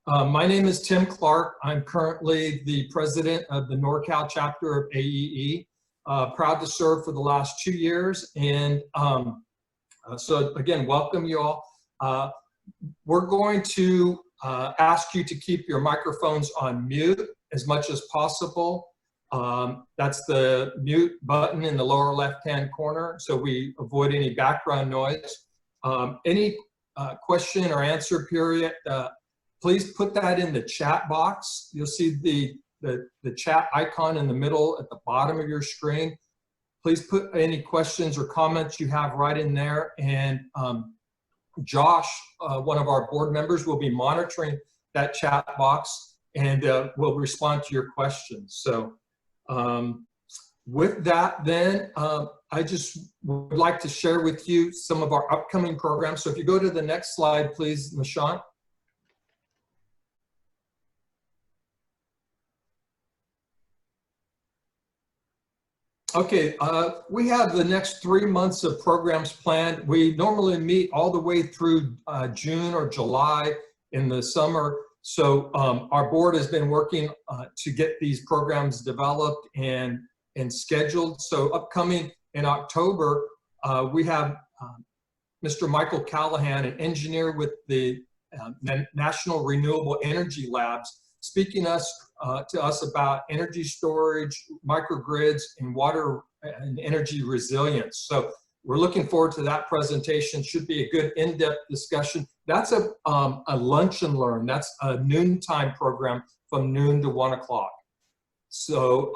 My name is Tim Clark. I'm currently the president of the NorCal chapter of AEE. Proud to serve for the last 2 years. And so again, welcome you all. We're going to ask you to keep your microphones on mute as much as possible. That's the mute button in the lower left-hand corner, so we avoid any background noise. Any question or answer period, please put that in the chat box. You'll see the chat icon in the middle at the bottom of your screen. Please put any questions or comments you have right in there. And Josh, one of our board members, will be monitoring that chat box and will respond to your questions. So with that then, I just would like to share with you some of our upcoming programs. So if you go to the next slide, please, Nishant. Okay, we have the next 3 months of programs planned. We normally meet all the way through June or July in the summer. So our board has been working to get these programs developed and scheduled. So upcoming in October, we have Mr. Michael Callahan, an engineer with the National Renewable Energy Labs, speaking to us about energy storage, microgrids, and water and energy resilience. So we're looking forward to that presentation. Should be a good in-depth discussion. That's a lunch and learn. That's a noontime program from noon to 1 o'clock. So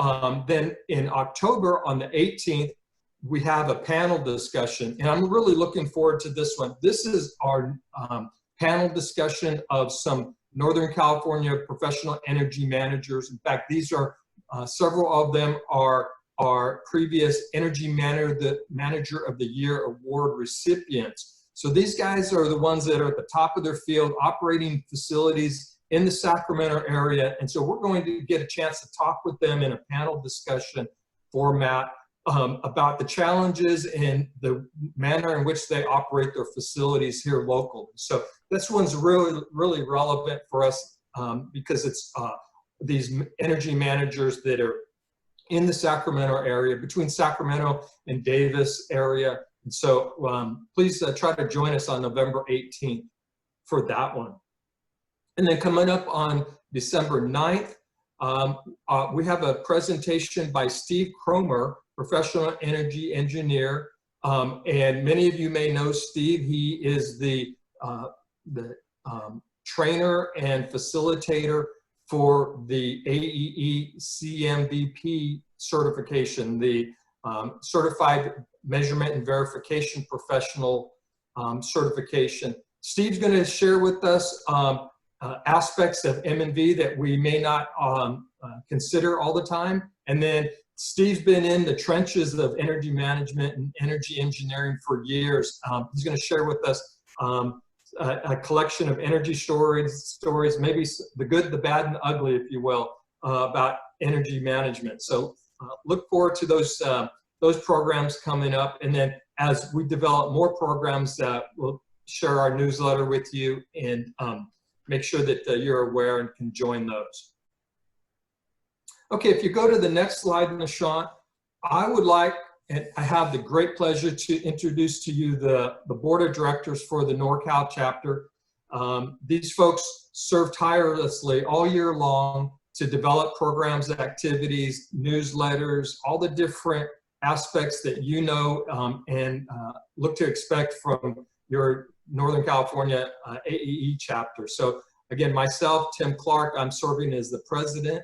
then in October on the 18th, we have a panel discussion, and I'm really looking forward to this one. This is our panel discussion of some Northern California professional energy managers. In fact, these are several of them are our previous Energy Manager of the Year award recipients. So these guys are the ones that are at the top of their field, operating facilities in the Sacramento area. And so we're going to get a chance to talk with them in a panel discussion format about the challenges and the manner in which they operate their facilities here locally. So this one's really relevant for us because it's these energy managers that are in the Sacramento area, between Sacramento and Davis area. And so please try to join us on November 18th for that one. And then coming up on December 9th, we have a presentation by Steve Cromer, professional energy engineer. And many of you may know Steve. He is the trainer and facilitator for the AEE CMVP certification, the Certified Measurement and Verification Professional certification. Steve's going to share with us aspects of M&V that we may not consider all the time. And then Steve's been in the trenches of energy management and energy engineering for years. He's going to share with us a collection of energy stories, maybe the good, the bad, and the ugly, if you will, about energy management. So look forward to those programs coming up. And then as we develop more programs, we'll share our newsletter with you and make sure that you're aware and can join those. Okay, if you go to the next slide, Nishant, I would like, and I have the great pleasure to introduce to you the board of directors for the NorCal chapter. These folks serve tirelessly all year long to develop programs, activities, newsletters, all the different aspects that you know and look to expect from your Northern California AEE chapter. So again, myself, Tim Clark, I'm serving as the president.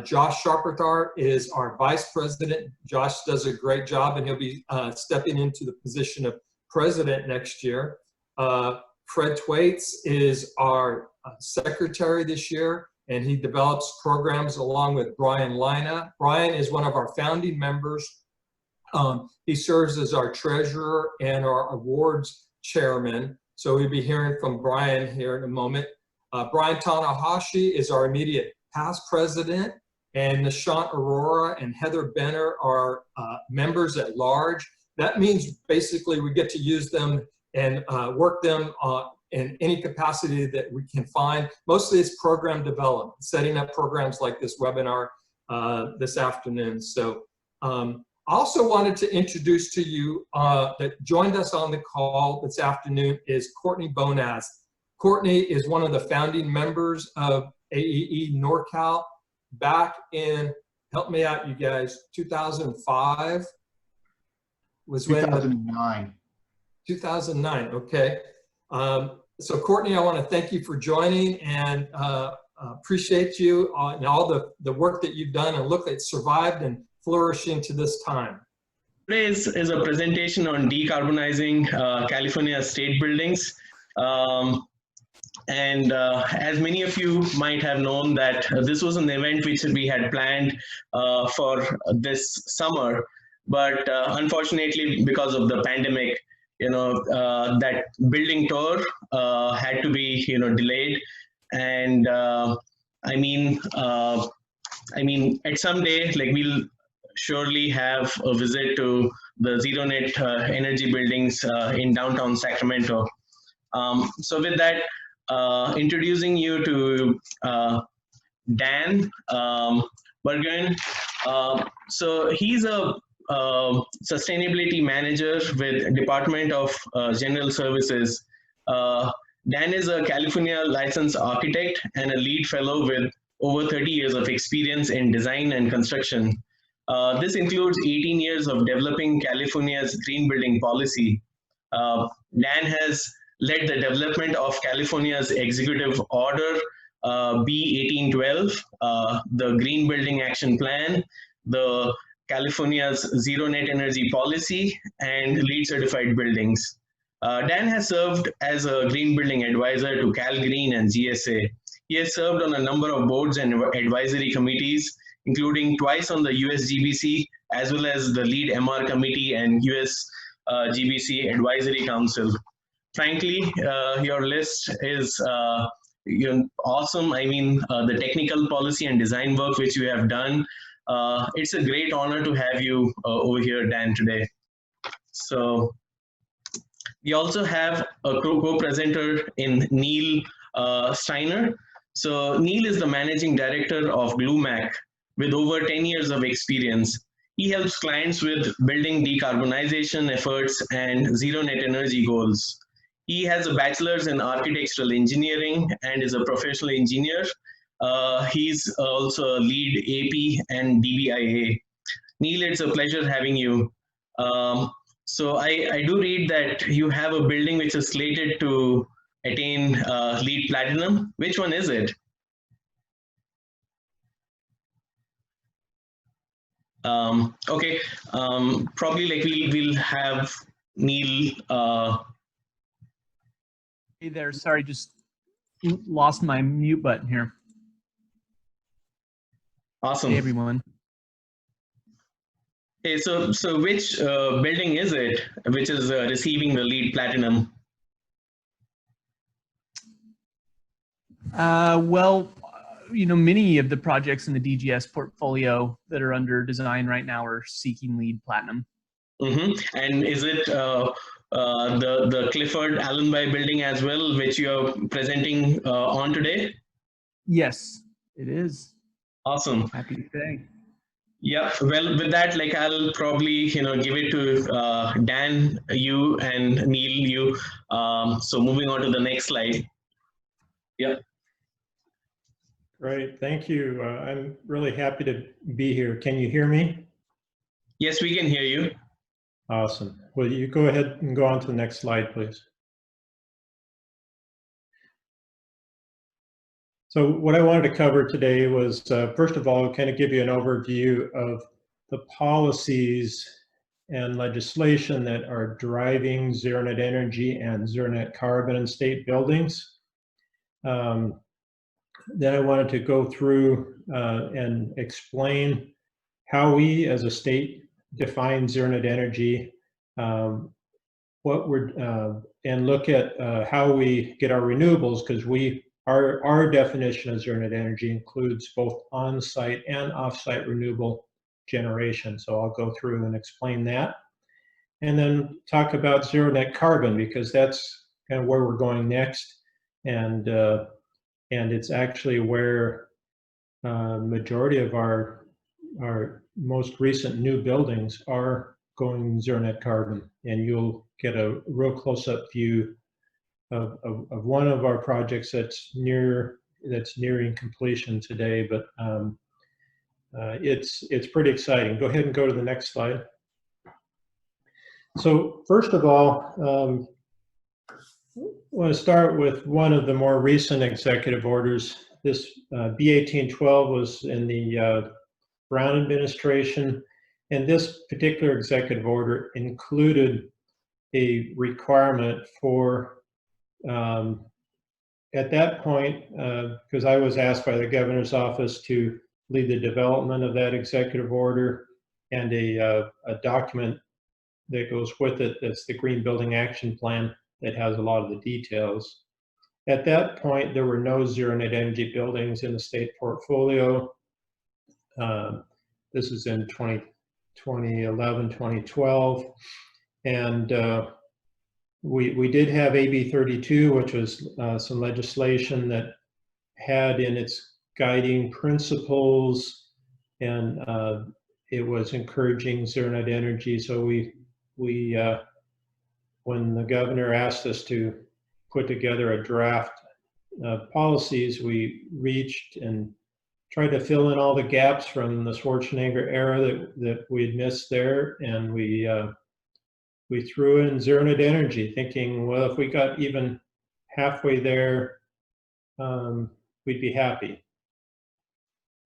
Josh Sharperthar is our vice president. Josh does a great job, and he'll be stepping into the position of president next year. Fred Thwaites is our secretary this year, and he develops programs along with Brian Lina. Brian is one of our founding members. He serves as our treasurer and our awards chairman. So we'll be hearing from Brian here in a moment. Brian Tanahashi is our immediate past president, and Nishant Arora and Heather Benner are members at large. That means basically we get to use them and work them in any capacity that we can find. Mostly it's program development, setting up programs like this webinar this afternoon. So I also wanted to introduce to you that joined us on the call this afternoon is Courtney Bonaz. Courtney is one of the founding members of AEE NorCal back in, help me out you guys, 2005 was 2009. 2009, okay. So Courtney, I want to thank you for joining and appreciate you and all the work that you've done, and look, it survived and flourishing to this time. Today is a presentation on decarbonizing California state buildings. As many of you might have known that this was an event which we had planned for this summer, but unfortunately because of the pandemic, that building tour had to be delayed. And I mean at some day, like, we'll surely have a visit to the zero net energy buildings in downtown Sacramento. So with that, introducing you to Dan Bergen. So he's a sustainability manager with Department of General Services. Dan is a California licensed architect and a LEED fellow with over 30 years of experience in design and construction. This includes 18 years of developing California's green building policy. Dan has led the development of California's Executive Order B1812, the Green Building Action Plan, the California's Zero Net Energy Policy, and LEED certified buildings. Dan has served as a green building advisor to Cal Green and GSA. He has served on a number of boards and advisory committees, including twice on the US GBC, as well as the LEED MR Committee and US GBC Advisory Council. Frankly, your list is awesome. I mean, the technical policy and design work which you have done, it's a great honor to have you over here, Dan, today. So we also have a co-presenter in Neil Steiner. So Neil is the managing director of Glumac with over 10 years of experience. He helps clients with building decarbonization efforts and zero net energy goals. He has a bachelor's in architectural engineering and is a professional engineer. He's also a LEED AP and DBIA. Neil, it's a pleasure having you. So I do read that you have a building which is slated to attain LEED Platinum. Which one is it? Okay, probably like we'll have Neil. Hey there, sorry, just lost my mute button here. Awesome. Hey everyone. Hey, so which building is it which is receiving the LEED Platinum? Well, many of the projects in the DGS portfolio that are under design right now are seeking LEED Platinum. Mm-hmm. And is it the Clifford Allenby Building as well, which you are presenting on today? Yes, it is. Awesome. Happy to say. Yeah, well, with that, like, I'll probably, give it to Dan, you, and Neil, you. So moving on to the next slide. Yeah. Great, thank you. I'm really happy to be here. Can you hear me? Yes, we can hear you. Awesome. Will you go ahead and go on to the next slide, please? So what I wanted to cover today was, first of all, kind of give you an overview of the policies and legislation that are driving zero net energy and zero net carbon in state buildings. Then I wanted to go through and explain how we as a state define zero net energy, what we're, and look at how we get our renewables, because our definition of zero net energy includes both on-site and off-site renewable generation. So I'll go through and explain that. And then talk about zero net carbon, because that's kind of where we're going next, and it's actually where majority of our most recent new buildings are going zero net carbon, and you'll get a real close-up view of one of our projects that's nearing completion today, but it's pretty exciting. Go ahead and go to the next slide. So first of all, I want to start with one of the more recent executive orders. This B1812 was in the Brown administration, and this particular executive order included a requirement for, at that point, because I was asked by the governor's office to lead the development of that executive order, and a document that goes with it, that's the Green Building Action Plan, that has a lot of the details. At that point, there were no zero net energy buildings in the state portfolio. This is in 2011, 2012. And we did have AB 32, which was some legislation that had in its guiding principles, and it was encouraging zero net energy. So when the governor asked us to put together a draft policies, we reached and tried to fill in all the gaps from the Schwarzenegger era that we had missed there, and we threw in zero net energy, thinking, well, if we got even halfway there, we'd be happy.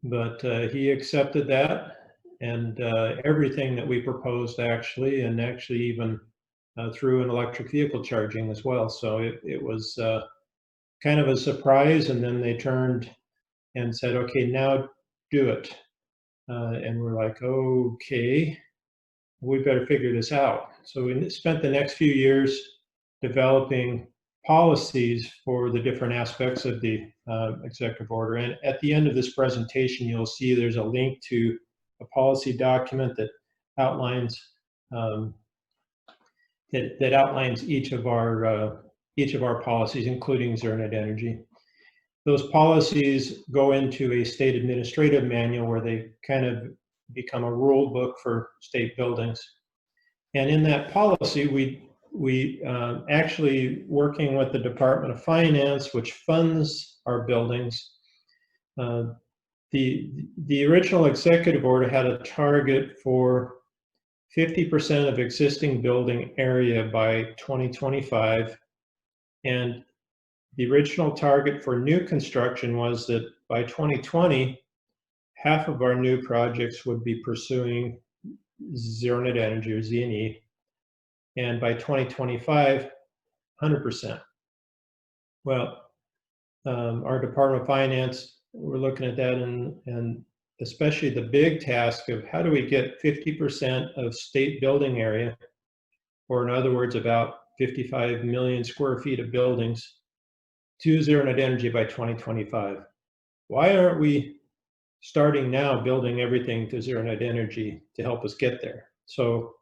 But he accepted that, and everything that we proposed actually, and actually even through an electric vehicle charging as well. So it was kind of a surprise, and then they turned and said, okay, now do it. And we're like, okay, we better figure this out. So we spent the next few years developing policies for the different aspects of the executive order. And at the end of this presentation, you'll see there's a link to a policy document that outlines that outlines each of our policies, including zero net energy. Those policies go into a state administrative manual where they kind of become a rule book for state buildings. And in that policy, we actually, working with the Department of Finance, which funds our buildings, the original executive order had a target for 50% of existing building area by 2025. And the original target for new construction was that by 2020, half of our new projects would be pursuing zero net energy, or ZNE. And by 2025, 100%. Well, our Department of Finance, we're looking at that, and especially the big task of how do we get 50% of state building area, or in other words, about 55 million square feet of buildings, to zero net energy by 2025. Why aren't we starting now building everything to zero net energy to help us get there? So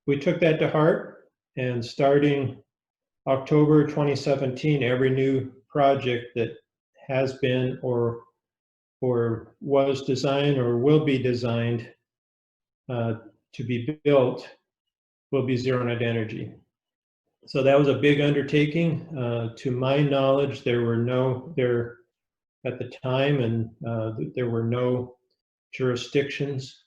we took that to heart, and starting October 2017, every new project that has been or was designed or will be designed to be built will be zero net energy. So that was a big undertaking. To my knowledge, at the time, and there were no jurisdictions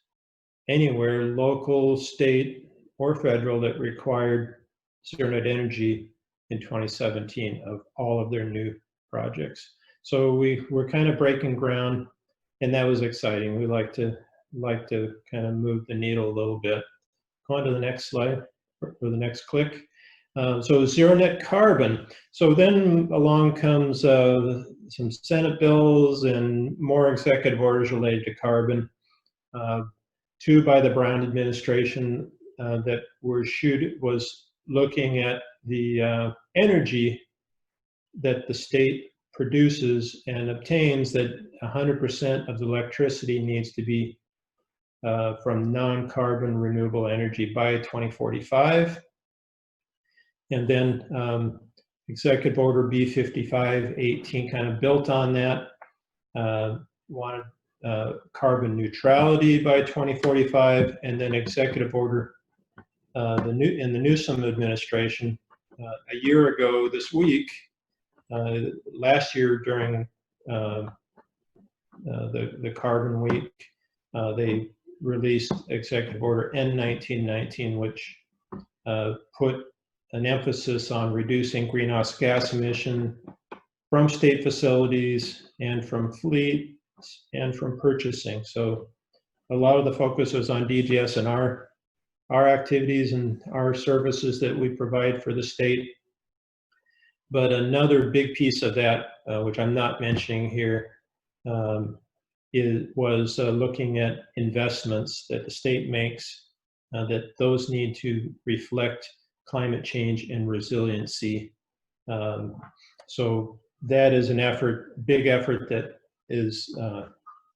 anywhere, local, state, or federal, that required zero net energy in 2017 of all of their new projects. So we were kind of breaking ground, and that was exciting. We like to kind of move the needle a little bit. Go on to the next slide, or the next click. So zero net carbon. So then along comes some Senate bills and more executive orders related to carbon. Two by the Brown administration that was looking at the energy that the state produces and obtains, that 100% of the electricity needs to be from non-carbon renewable energy by 2045. And then Executive Order B5518 kind of built on that. Wanted carbon neutrality by 2045, and then Executive Order in the Newsom administration a year ago this week, last year during the Carbon Week, they released Executive Order N1919, which put an emphasis on reducing greenhouse gas emission from state facilities and from fleets and from purchasing. So a lot of the focus was on DGS and our activities and our services that we provide for the state. But another big piece of that, which I'm not mentioning here, was looking at investments that the state makes, that those need to reflect climate change and resiliency. So that is an effort, big effort that is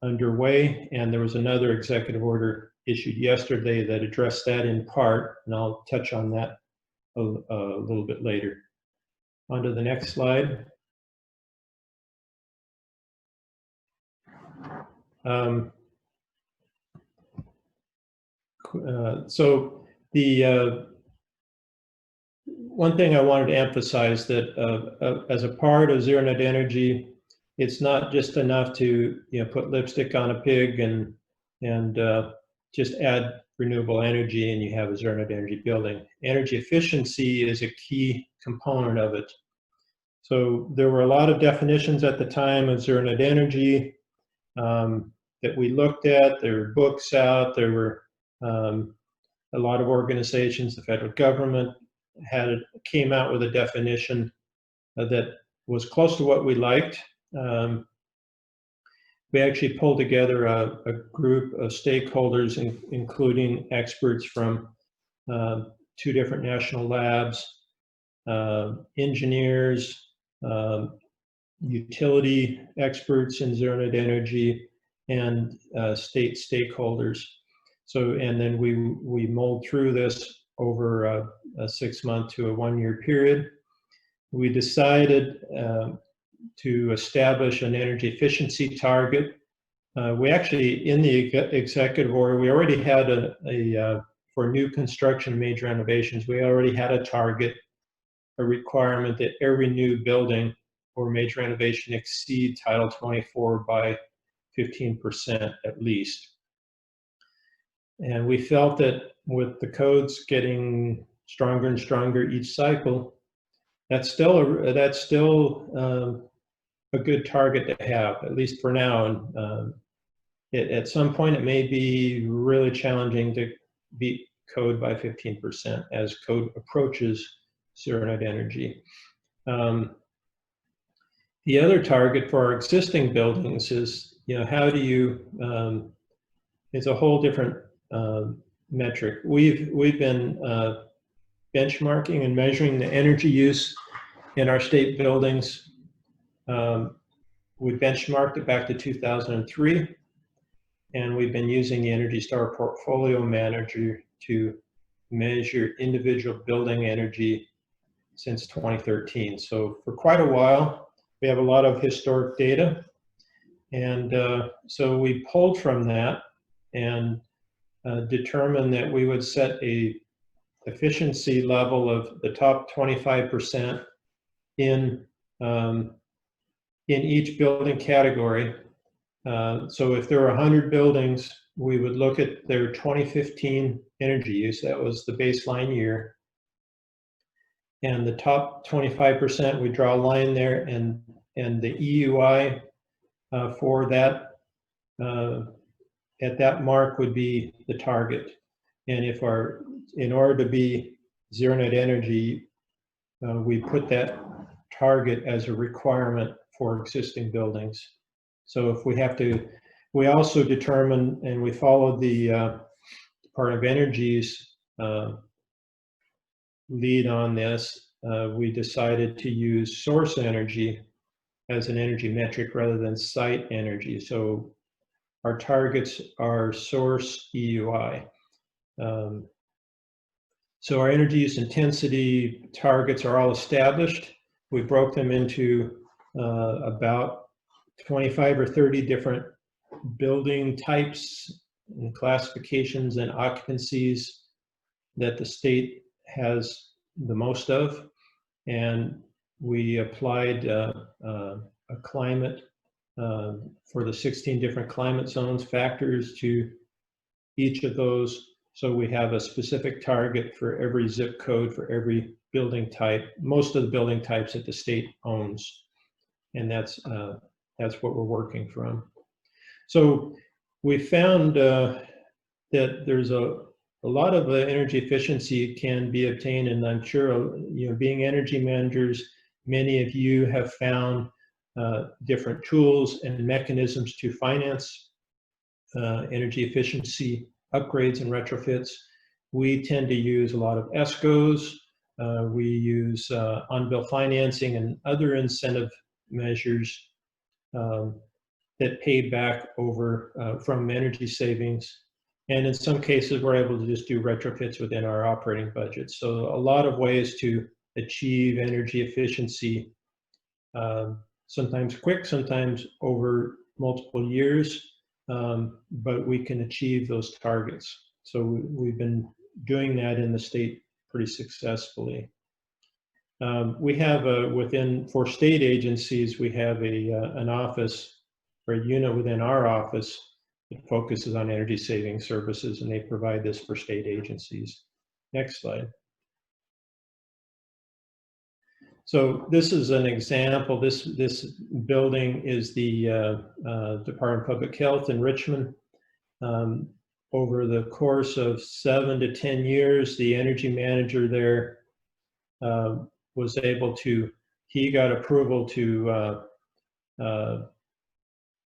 underway, and there was another executive order issued yesterday that addressed that in part, and I'll touch on that a little bit later. On to the next slide. So the one thing I wanted to emphasize that as a part of zero net energy, it's not just enough to put lipstick on a pig and just add renewable energy and you have a zero net energy building. Energy efficiency is a key component of it. So there were a lot of definitions at the time of zero net energy that we looked at. There were books out. There were a lot of organizations. The federal government came out with a definition that was close to what we liked. We actually pulled together a group of stakeholders, including experts from 2 different national labs, engineers, utility experts in zero net energy, and state stakeholders. So, and then we mulled through this over a 6-month to a 1-year period. We decided to establish an energy efficiency target. We actually, in the executive order, we already had for new construction, major renovations, we already had a target, a requirement that every new building or major renovation exceed Title 24 by 15% at least. And we felt that with the codes getting stronger and stronger each cycle, that's still a good target to have, at least for now. And at some point, it may be really challenging to beat code by 15% as code approaches zero net energy. The other target for our existing buildings is, how do you? It's a whole different metric. We've been benchmarking and measuring the energy use in our state buildings. We benchmarked it back to 2003, and we've been using the Energy Star Portfolio Manager to measure individual building energy since 2013. So for quite a while, we have a lot of historic data. And so we pulled from that and determined that we would set a efficiency level of the top 25% in each building category. So if there were 100 buildings, we would look at their 2015 energy use. That was the baseline year. And the top 25%, we draw a line there, and the EUI for that at that mark would be the target. And in order to be zero net energy, we put that target as a requirement for existing buildings. So if we have to, we also determine, and we followed the Department of Energy's lead on this, we decided to use source energy as an energy metric rather than site energy. So our targets are source EUI. So our energy use intensity targets are all established. we broke them into about 25 or 30 different building types and classifications and occupancies that the state has the most of. And we applied a climate for the 16 different climate zones factors to each of those. So we have a specific target for every zip code for every building type, most of the building types that the state owns. And that's what we're working from. So we found that there's a lot of energy efficiency can be obtained, and I'm sure, being energy managers, many of you have found different tools and mechanisms to finance energy efficiency upgrades and retrofits. We tend to use a lot of ESCOs. We use on-bill financing and other incentive measures that pay back over from energy savings. And in some cases, we're able to just do retrofits within our operating budget. So a lot of ways to achieve energy efficiency, sometimes quick, sometimes over multiple years, but we can achieve those targets. So we've been doing that in the state pretty successfully. We have for state agencies, we have an office or a unit within our office that focuses on energy saving services, and they provide this for state agencies. Next slide. So this is an example. This building is the Department of Public Health in Richmond. Over the course of 7 to 10 years, the energy manager there was able to, he got approval to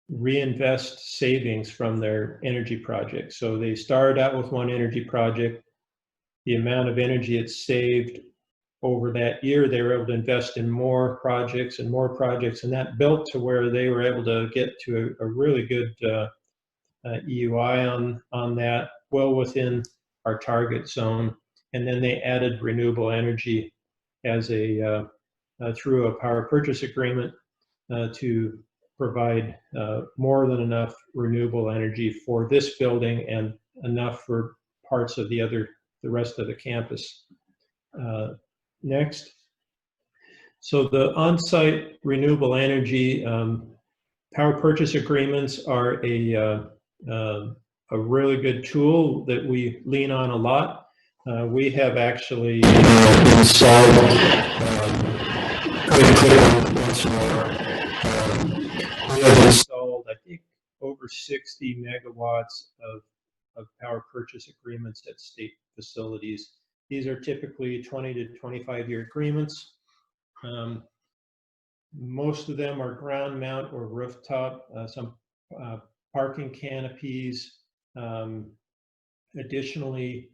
reinvest savings from their energy project. So they started out with one energy project. The amount of energy it saved over that year, they were able to invest in more projects, and that built to where they were able to get to a really good EUI on that, well within our target zone. And then they added renewable energy as through a power purchase agreement to provide more than enough renewable energy for this building and enough for parts of the rest of the campus. Next. So the on-site renewable energy power purchase agreements are a really good tool that we lean on a lot. We have actually installed we have installed, I think, over 60 megawatts of power purchase agreements at state facilities. These are typically 20 to 25 year agreements. Most of them are ground mount or rooftop, some parking canopies. Additionally,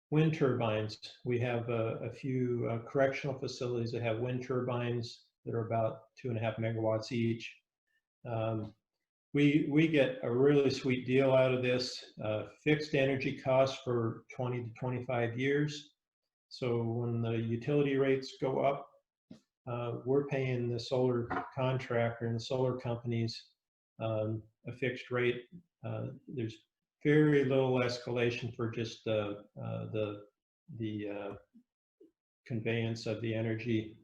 wind turbines. We have a few correctional facilities that have wind turbines that are about 2.5 megawatts each. We get a really sweet deal out of this, fixed energy costs for 20 to 25 years. So when the utility rates go up, we're paying the solar contractor and the solar companies a fixed rate. There's very little escalation for just the conveyance of the energy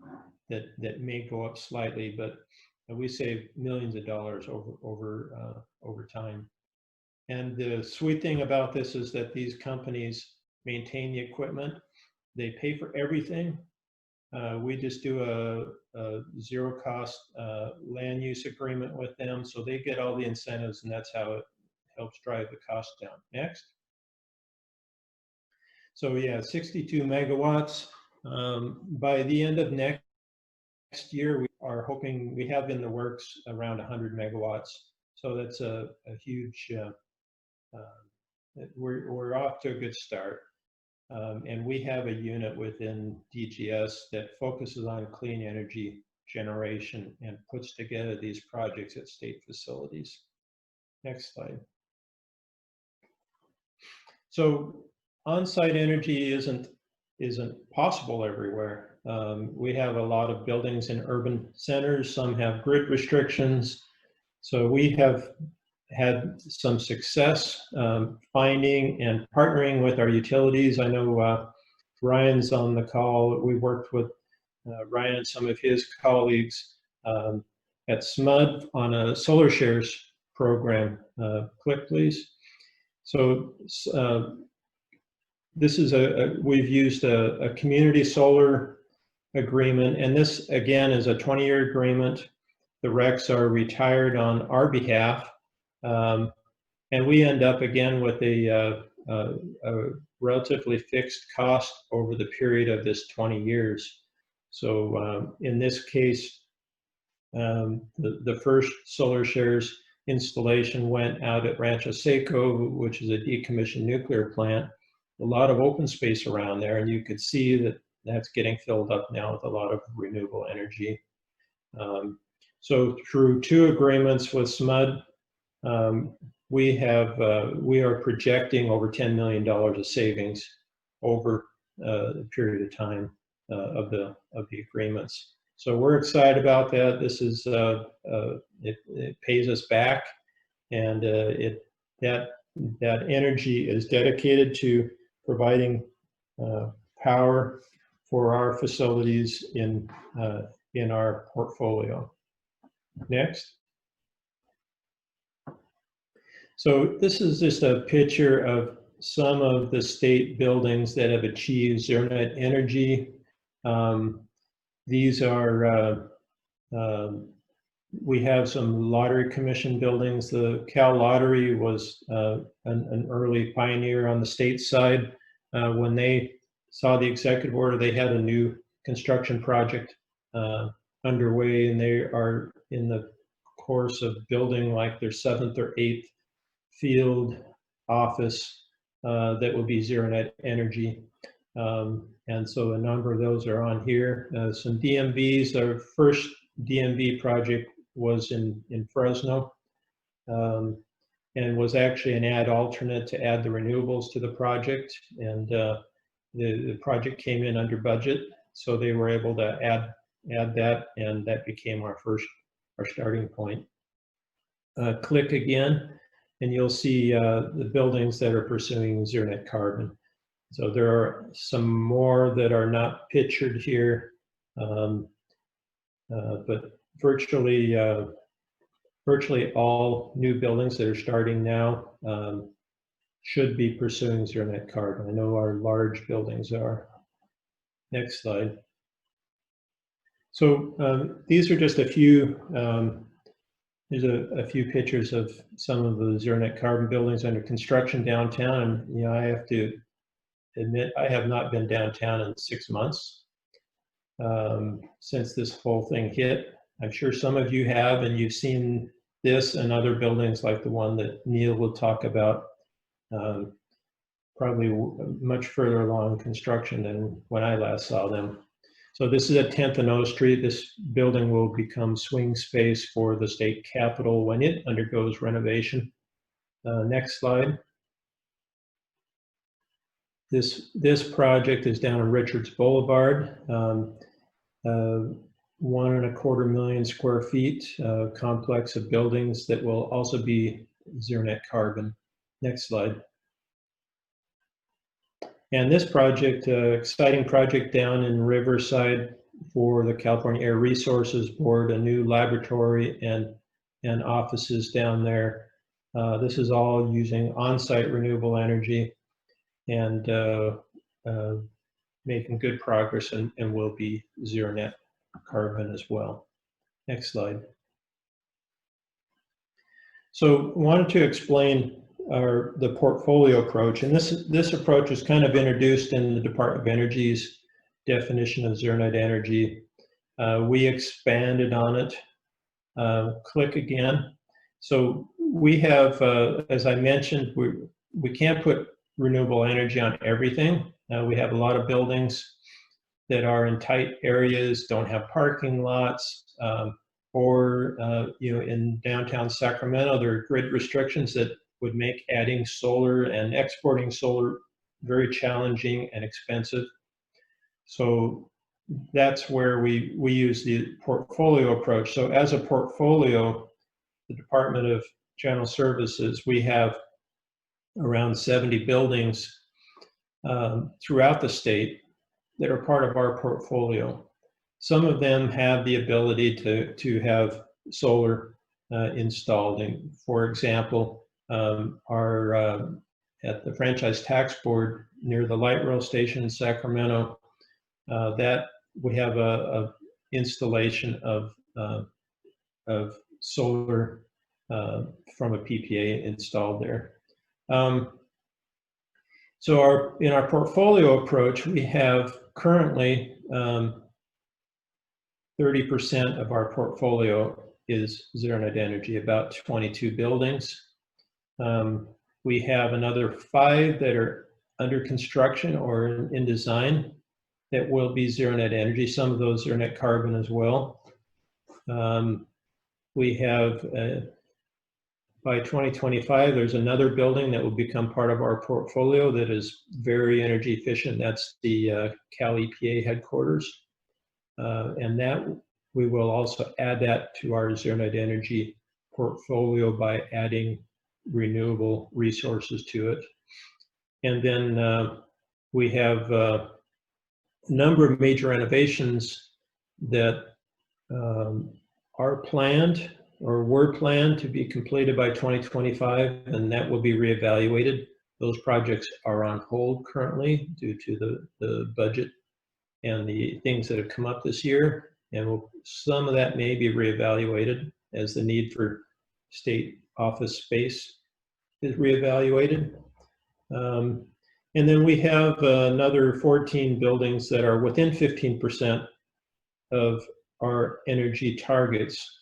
that may go up slightly, but we save millions of dollars over time. And the sweet thing about this is that these companies maintain the equipment. They pay for everything. We just do a zero cost land use agreement with them, so they get all the incentives, and that's how it helps drive the cost down. Next. So yeah, 62 megawatts. By the end of next year, we are hoping, we have in the works around 100 megawatts. So that's a huge, we're off to a good start. And we have a unit within DGS that focuses on clean energy generation and puts together these projects at state facilities. Next slide. So on-site energy isn't possible everywhere. We have a lot of buildings in urban centers. Some have grid restrictions. So we have had some success finding and partnering with our utilities. I know Ryan's on the call. We worked with Ryan and some of his colleagues at SMUD on a solar shares program. Click, please. So this is we've used a community solar agreement, and this again is a 20-year agreement. The RECs are retired on our behalf, and we end up again with a relatively fixed cost over the period of this 20 years. So in this case, the first solar shares installation went out at Rancho Seco, which is a decommissioned nuclear plant. A lot of open space around there, and you could see that that's getting filled up now with a lot of renewable energy. So through 2 agreements with SMUD, we are projecting over $10 million of savings over a period of time of the agreements. So we're excited about that. This is it pays us back, and that energy is dedicated to providing power for our facilities in our portfolio. Next. So this is just a picture of some of the state buildings that have achieved zero net energy. These are, we have some lottery commission buildings. The Cal Lottery was an early pioneer on the state side. When they saw the executive order, they had a new construction project underway, and they are in the course of building like their 7th or 8th field office that will be zero net energy. And so a number of those are on here. Some DMVs, our first DMV project was in Fresno, and was actually an add alternate to add the renewables to the project. And the project came in under budget, so they were able to add that, and that became our starting point. Click again, and you'll see the buildings that are pursuing zero net carbon. So there are some more that are not pictured here, but virtually all new buildings that are starting now should be pursuing zero net carbon. I know our large buildings are. Next slide. So these are just a few. There's a few pictures of some of the zero net carbon buildings under construction downtown, and you know, I have to admit I have not been downtown in 6 months since this whole thing hit. I'm sure some of you have, and you've seen this and other buildings like the one that Neil will talk about, probably much further along construction than when I last saw them. So this is at 10th and O Street. This building will become swing space for the state capitol when it undergoes renovation. Next slide. This project is down on Richards Boulevard, 1.25 million square feet, complex of buildings that will also be zero net carbon. Next slide. And this project, exciting project down in Riverside for the California Air Resources Board, a new laboratory and offices down there. This is all using on-site renewable energy, and making good progress, and will be zero net carbon as well. Next slide. So I wanted to explain the portfolio approach, and this approach was kind of introduced in the Department of Energy's definition of zero net energy. We expanded on it. Click again. So we have, as I mentioned, we can't put renewable energy on everything. We have a lot of buildings that are in tight areas, don't have parking lots, or you know, in downtown Sacramento, there are grid restrictions that would make adding solar and exporting solar very challenging and expensive. So that's where we use the portfolio approach. So as a portfolio, the Department of General Services, we have around 70 buildings throughout the state that are part of our portfolio. Some of them have the ability to have solar installed. And for example, at the Franchise Tax Board near the light rail station in Sacramento, that we have a installation of solar from a PPA installed there. So in our portfolio approach, we have currently 30% of our portfolio is zero net energy, about 22 buildings. We have another 5 that are under construction or in design that will be zero net energy. Some of those are net carbon as well. We have, by 2025, there's another building that will become part of our portfolio that is very energy efficient. That's the Cal EPA headquarters. And that we will also add that to our zero net energy portfolio by adding renewable resources to it. And then we have a number of major renovations that are planned or were planned to be completed by 2025, and that will be reevaluated. Those projects are on hold currently due to the budget and the things that have come up this year, and some of that may be reevaluated as the need for state office space is reevaluated. And then we have another 14 buildings that are within 15% of our energy targets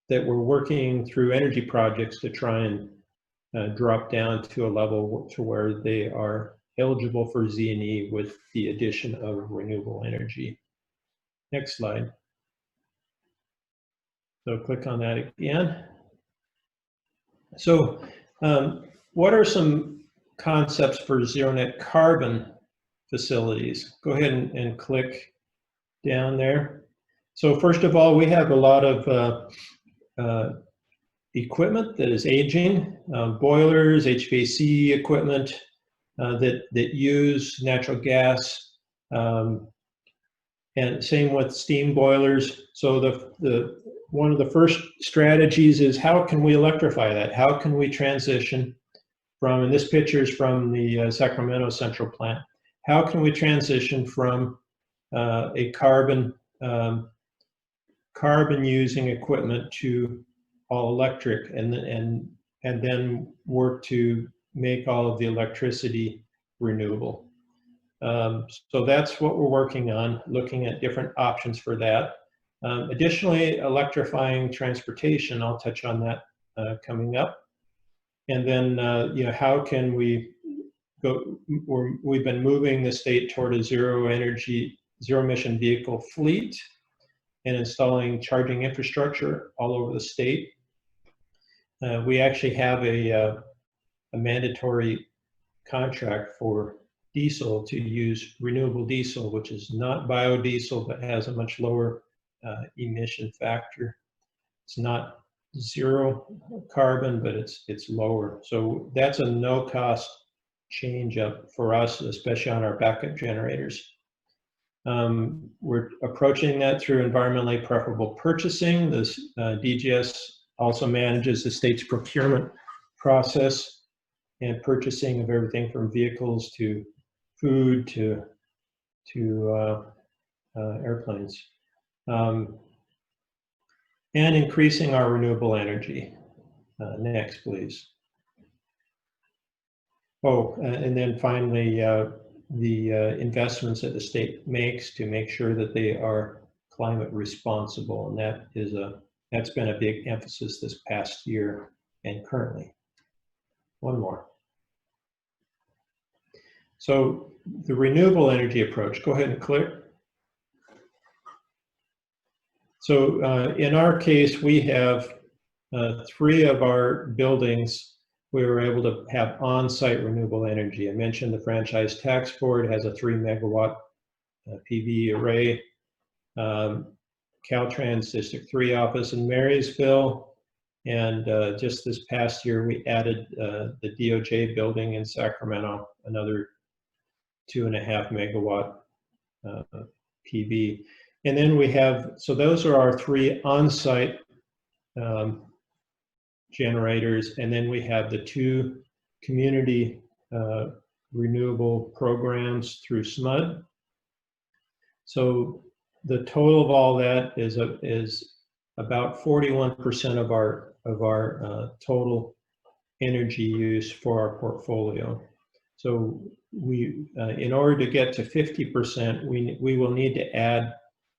that we're working through energy projects to try and drop down to a level to where they are eligible for ZNE with the addition of renewable energy. Next slide. So click on that again. So what are some concepts for zero net carbon facilities? Go ahead and click down there. So first of all, we have a lot of equipment that is aging, boilers, HVAC equipment that use natural gas, and same with steam boilers. So one of the first strategies is how can we electrify that? How can we transition from, and this picture is from the Sacramento Central plant, how can we transition from a carbon using equipment to all electric, and then work to make all of the electricity renewable. So that's what we're working on, looking at different options for that. Additionally, electrifying transportation, I'll touch on that coming up. And then, how can we go, we've been moving the state toward a zero emission vehicle fleet and installing charging infrastructure all over the state. We actually have a mandatory contract for diesel to use renewable diesel, which is not biodiesel, but has a much lower emission factor. It's not zero carbon, but it's lower. So that's a no cost change up for us, especially on our backup generators. We're approaching that through environmentally preferable purchasing. This DGS also manages the state's procurement process and purchasing of everything from vehicles to food to airplanes. And increasing our renewable energy. Next, please. Oh, and then finally, the investments that the state makes to make sure that they are climate responsible, and that's been a big emphasis this past year and currently. One more. So the renewable energy approach, go ahead and click. So in our case, we have 3 of our buildings, we were able to have on-site renewable energy. I mentioned the Franchise Tax Board has a 3 megawatt PV array. Caltrans District 3 office in Marysville. And just this past year, we added the DOJ building in Sacramento, another 2.5 megawatt PV. And then we have, so those are our 3 on-site generators. And then we have the 2 community renewable programs through SMUD. So the total of all that is about 41% of our total energy use for our portfolio. So we, in order to get to 50%, we will need to add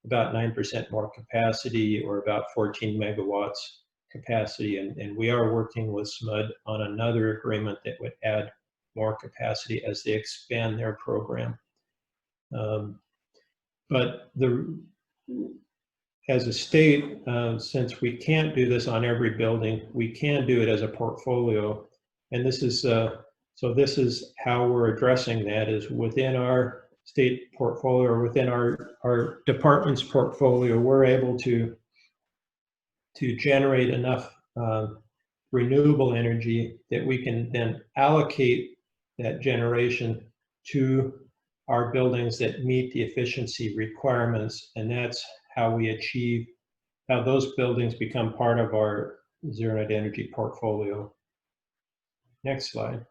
about 9% more capacity, or about 14 megawatts capacity. And we are working with SMUD on another agreement that would add more capacity as they expand their program. But as a state, since we can't do this on every building, we can do it as a portfolio. And this is, so this is how we're addressing that, is within our state portfolio, or within our department's portfolio, we're able to generate enough renewable energy that we can then allocate that generation to our buildings that meet the efficiency requirements. And that's how we achieve, how those buildings become part of our zero net energy portfolio. Next slide.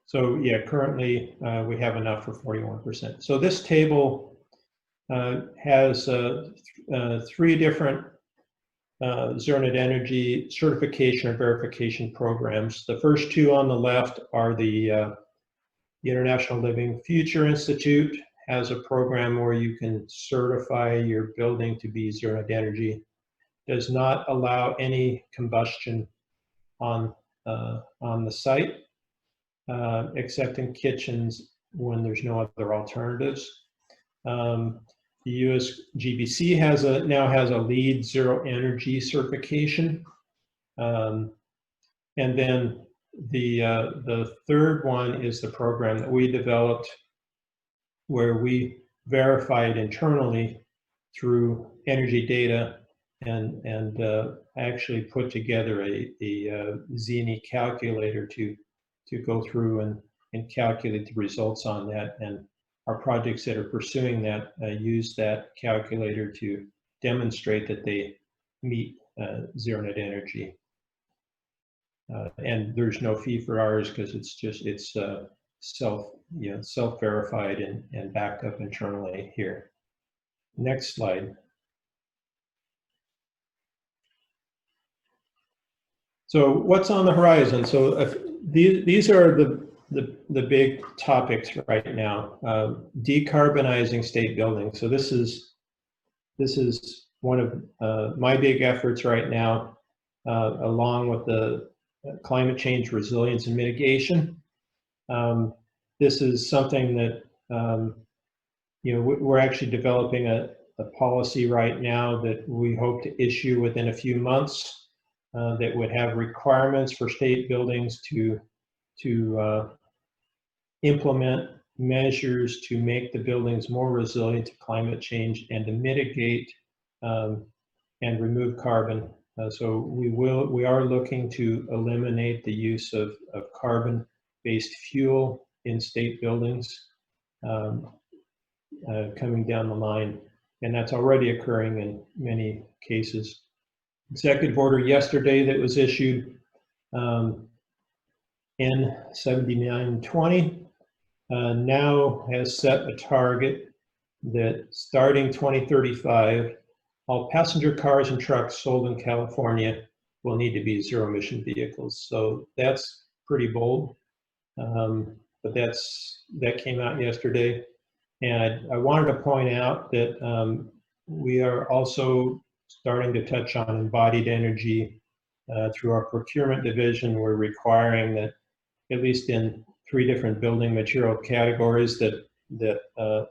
So yeah, currently we have enough for 41%. So this table has 3 different zero net energy certification or verification programs. The first 2 on the left are the International Living Future Institute has a program where you can certify your building to be zero net energy. Does not allow any combustion on the site, except in kitchens when there's no other alternatives. The US GBC now has a LEED Zero Energy certification. And then the third one is the program that we developed, where we verified internally through energy data and actually put together a ZNE calculator to go through and calculate the results on that. And our projects that are pursuing that use that calculator to demonstrate that they meet zero net energy. And there's no fee for ours because it's self-verified and backed up internally here. Next slide. So what's on the horizon? So these are the big topics right now. Decarbonizing state buildings. So this is one of my big efforts right now, along with the climate change resilience and mitigation. This is something that we're actually developing a policy right now that we hope to issue within a few months, that would have requirements for state buildings to implement measures to make the buildings more resilient to climate change and to mitigate and remove carbon. So we are looking to eliminate the use of carbon-based fuel in state buildings coming down the line, and that's already occurring in many cases. Executive order yesterday that was issued, N7920, now has set a target that starting 2035, all passenger cars and trucks sold in California will need to be zero emission vehicles. So that's pretty bold, but that came out yesterday. And I wanted to point out that we are also starting to touch on embodied energy through our procurement division. We're requiring that at least in 3 different building material categories that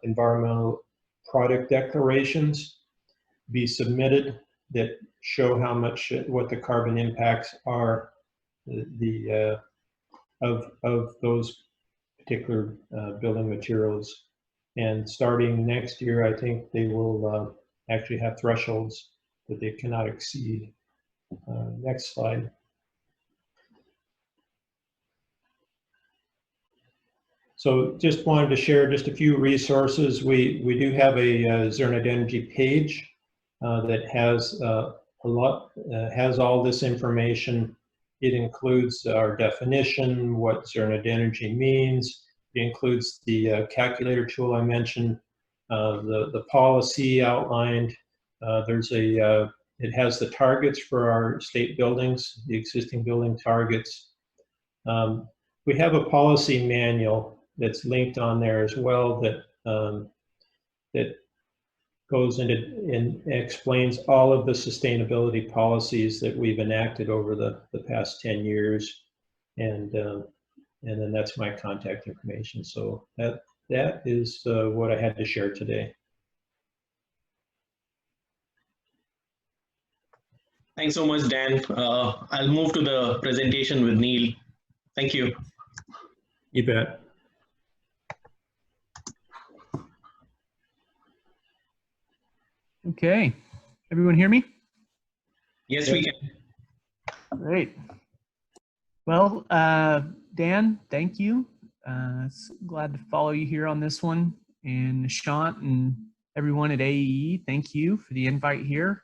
environmental product declarations be submitted that show how much, what the carbon impacts are of those particular building materials. And starting next year, I think they will actually have thresholds that they cannot exceed. Next slide. So just wanted to share just a few resources. We do have a ZNE Energy page that has has all this information. It includes our definition, what ZNE Energy means. It includes the calculator tool I mentioned, the policy outlined. It has the targets for our state buildings, the existing building targets. We have a policy manual that's linked on there as well that goes into and explains all of the sustainability policies that we've enacted over the past 10 years. And then that's my contact information. So that is what I had to share today. Thanks so much, Dan. I'll move to the presentation with Neil. Thank you. You bet. Okay, everyone hear me? Yes, we can. Great. Well, Dan, thank you. Glad to follow you here on this one. And Nishant and everyone at AEE, thank you for the invite here.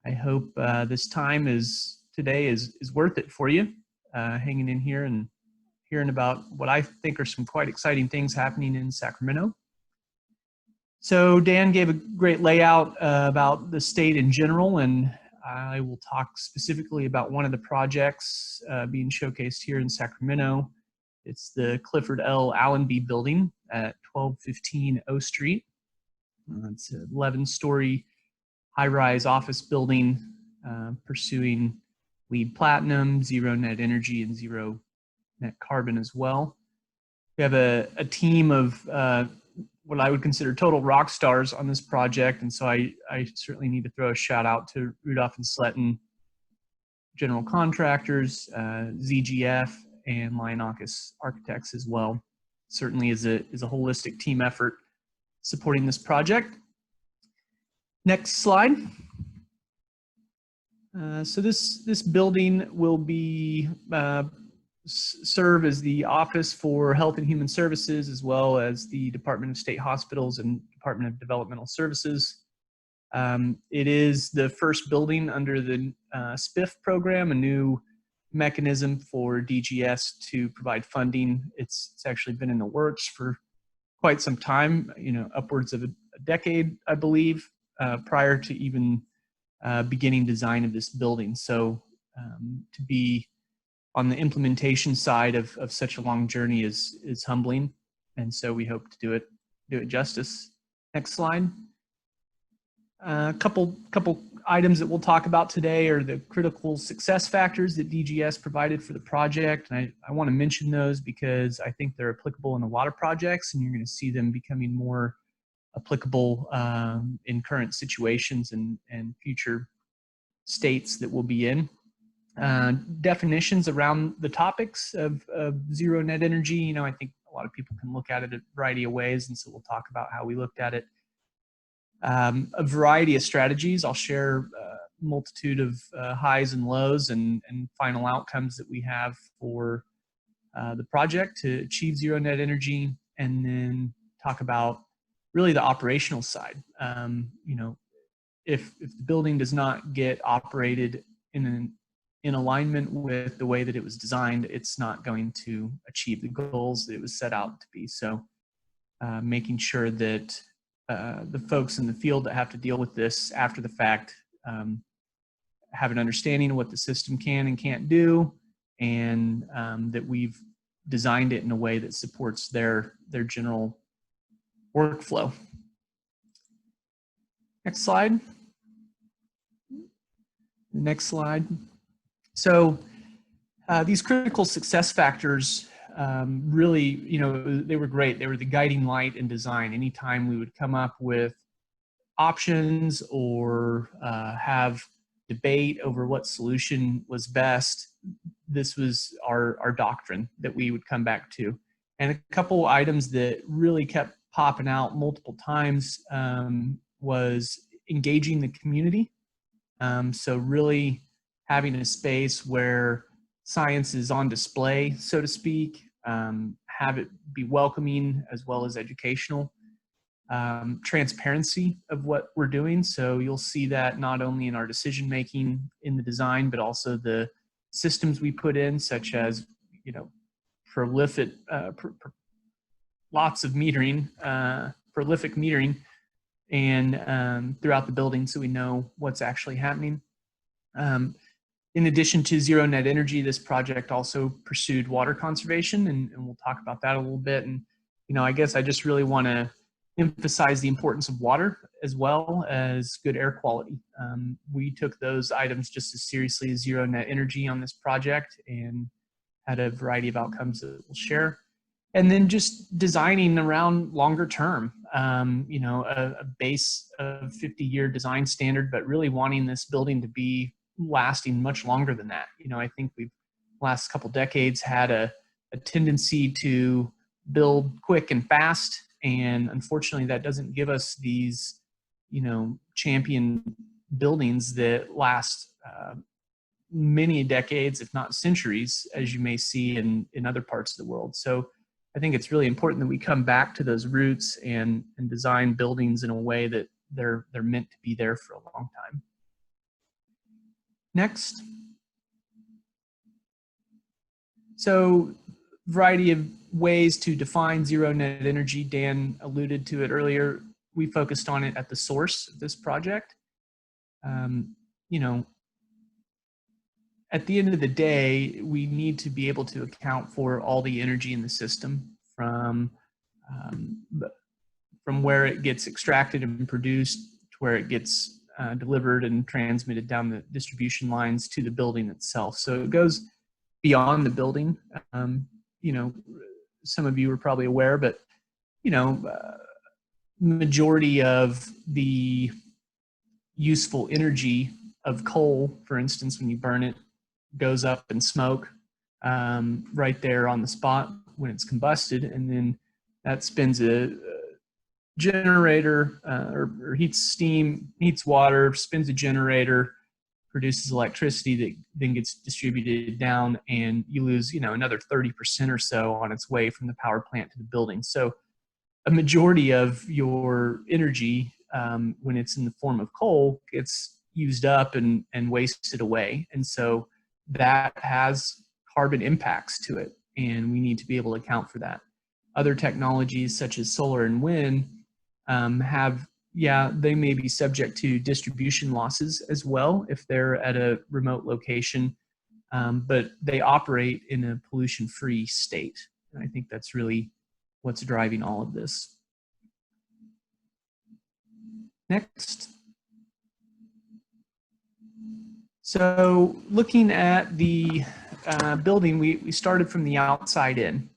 I hope this time today is worth it for you, hanging in here and hearing about what I think are some quite exciting things happening in Sacramento. So Dan gave a great layout about the state in general, and I will talk specifically about one of the projects being showcased here in Sacramento. It's the Clifford L. Allenby Building at 1215 O Street. It's an 11-story high-rise office building pursuing LEED Platinum, zero net energy, and zero net carbon as well. We have a team of what I would consider total rock stars on this project, and so I certainly need to throw a shout out to Rudolph and Sletton General Contractors, ZGF, and Lionakis Architects as well. Certainly is a holistic team effort supporting this project. Next slide. So this building will be serve as the Office for Health and Human Services, as well as the Department of State Hospitals and Department of Developmental Services. It is the first building under the SPIF program, a new mechanism for DGS to provide funding. It's actually been in the works for quite some time, upwards of a decade, I believe, prior to even beginning design of this building. So to be on the implementation side of such a long journey is humbling, and so we hope to do it justice. Next slide. A couple items that we'll talk about today are the critical success factors that DGS provided for the project, and I want to mention those because I think they're applicable in a lot of projects, and you're going to see them becoming more applicable in current situations and future states that we'll be in. Definitions around the topics of zero net energy. I think a lot of people can look at it a variety of ways, and so we'll talk about how we looked at it. A variety of strategies. I'll share a multitude of highs and lows and final outcomes that we have for the project to achieve zero net energy, and then talk about really the operational side. If the building does not get operated in alignment with the way that it was designed, it's not going to achieve the goals that it was set out to be. So making sure that the folks in the field that have to deal with this after the fact have an understanding of what the system can and can't do, and that we've designed it in a way that supports their general workflow. Next slide. Next slide. So these critical success factors really, they were great. They were the guiding light in design. Anytime we would come up with options or have debate over what solution was best, this was our doctrine that we would come back to. And a couple items that really kept popping out multiple times was engaging the community. So really having a space where science is on display, so to speak, have it be welcoming as well as educational. Transparency of what we're doing. So you'll see that not only in our decision making in the design, but also the systems we put in, such as, you know, prolific, lots of metering, prolific metering, and throughout the building, so we know what's actually happening. In addition to zero net energy, this project also pursued water conservation, and we'll talk about that a little bit. And, you know, I guess I just really want to emphasize the importance of water as well as good air quality. We took those items just as seriously as zero net energy on this project and had a variety of outcomes that we'll share. And then just designing around longer term, you know, a base of 50-year design standard, but really wanting this building to be lasting much longer than that. You know, I think we've last couple decades had a tendency to build quick and fast. And unfortunately, that doesn't give us these, you know, champion buildings that last many decades, if not centuries, as you may see in other parts of the world. So I think it's really important that we come back to those roots and design buildings in a way that they're meant to be there for a long time. Next. So, variety of ways to define zero net energy. Dan alluded to it earlier. We focused on it at the source of this project. You know, at the end of the day, we need to be able to account for all the energy in the system from where it gets extracted and produced to where it gets delivered and transmitted down the distribution lines to the building itself. So it goes beyond the building. You know, some of you are probably aware, but, you know, majority of the useful energy of coal, for instance, when you burn it, goes up in smoke right there on the spot when it's combusted, and then that spins a generator or heats steam, heats water, spins a generator, produces electricity that then gets distributed down, and you lose, you know, another 30% or so on its way from the power plant to the building. So a majority of your energy when it's in the form of coal gets used up and wasted away. And so that has carbon impacts to it, and we need to be able to account for that. Other technologies such as solar and wind they may be subject to distribution losses as well if they're at a remote location, but they operate in a pollution-free state. And I think that's really what's driving all of this. Next. So looking at the building, we started from the outside in.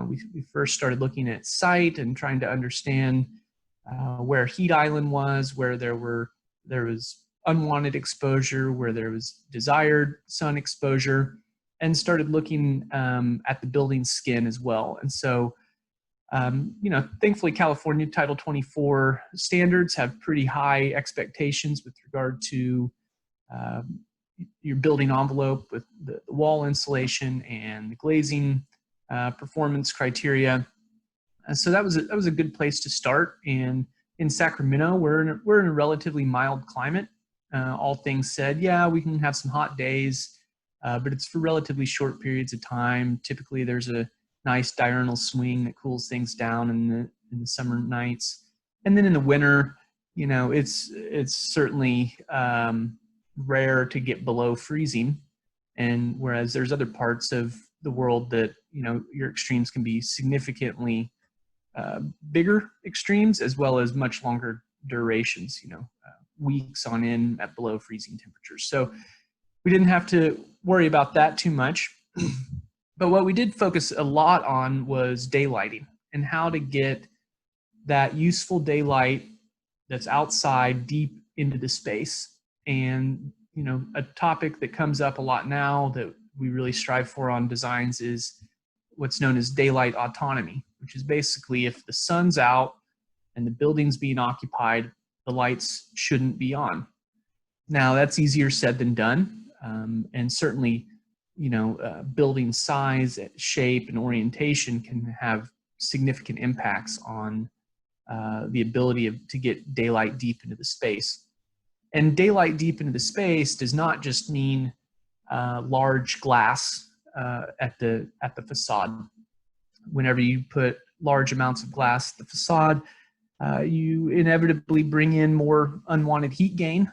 We first started looking at site and trying to understand where heat island was, where there was unwanted exposure, where there was desired sun exposure, and started looking at the building skin as well. And so, you know, thankfully California Title 24 standards have pretty high expectations with regard to your building envelope with the wall insulation and the glazing performance criteria. So that was a good place to start. And in Sacramento, we're in a relatively mild climate. All things said, yeah, we can have some hot days, but it's for relatively short periods of time. Typically, there's a nice diurnal swing that cools things down in the summer nights, and then in the winter, you know, it's certainly rare to get below freezing. And whereas there's other parts of the world that, you know, your extremes can be significantly bigger extremes as well as much longer durations, you know, weeks on end at below freezing temperatures. So we didn't have to worry about that too much. But what we did focus a lot on was daylighting and how to get that useful daylight that's outside deep into the space. And, you know, a topic that comes up a lot now that we really strive for on designs is what's known as daylight autonomy, which is basically if the sun's out, and the building's being occupied, the lights shouldn't be on. Now that's easier said than done, and certainly, you know, building size, shape, and orientation can have significant impacts on the ability to get daylight deep into the space. And daylight deep into the space does not just mean large glass at the facade. Whenever you put large amounts of glass at the facade, you inevitably bring in more unwanted heat gain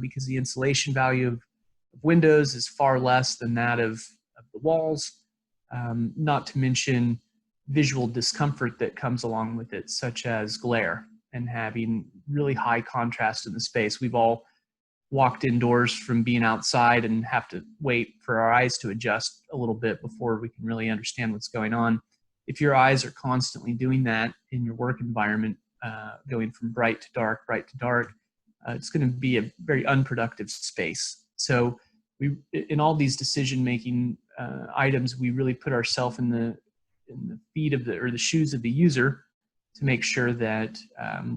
because the insulation value of windows is far less than that of the walls, not to mention visual discomfort that comes along with it, such as glare and having really high contrast in the space. We've all walked indoors from being outside and have to wait for our eyes to adjust a little bit before we can really understand what's going on. If your eyes are constantly doing that in your work environment, going from bright to dark, it's going to be a very unproductive space. So we, in all these decision-making items, we really put ourselves in the feet of the shoes of the user to make sure that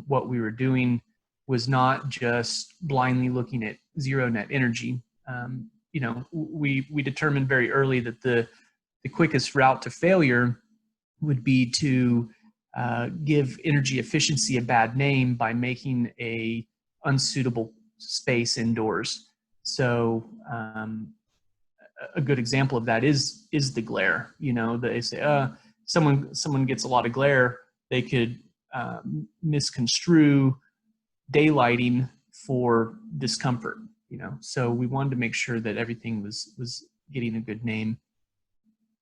what we were doing was not just blindly looking at zero net energy. You know, we determined very early that the quickest route to failure would be to give energy efficiency a bad name by making a unsuitable space indoors. So a good example of that is the glare. You know, they say someone gets a lot of glare, they could misconstrue daylighting for discomfort. You know, so we wanted to make sure that everything was getting a good name.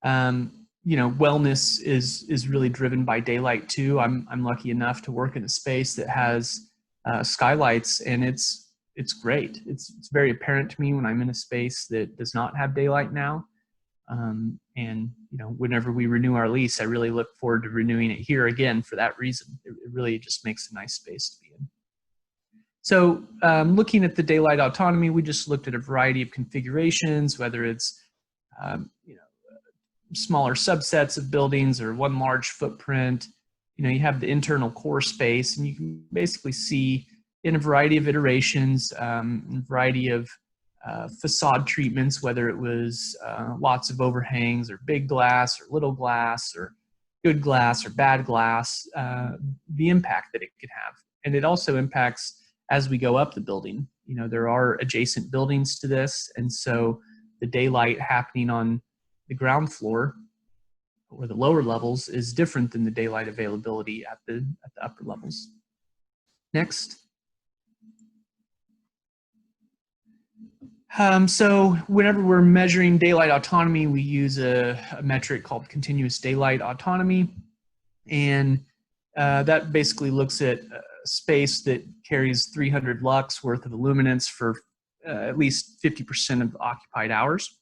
You know, wellness is really driven by daylight too. I'm lucky enough to work in a space that has skylights, and it's great. It's very apparent to me when I'm in a space that does not have daylight now. And you know, whenever we renew our lease, I really look forward to renewing it here again for that reason. It really just makes a nice space to be in. So looking at the daylight autonomy, we just looked at a variety of configurations, whether it's you know, smaller subsets of buildings or one large footprint. You know, you have the internal core space, and you can basically see in a variety of iterations, a variety of facade treatments, whether it was lots of overhangs or big glass or little glass or good glass or bad glass, the impact that it could have. And it also impacts as we go up the building. You know, there are adjacent buildings to this, and so the daylight happening on the ground floor or the lower levels is different than the daylight availability at the upper levels. Next. So whenever we're measuring daylight autonomy, we use a metric called continuous daylight autonomy. And that basically looks at a space that carries 300 lux worth of illuminance for at least 50% of occupied hours.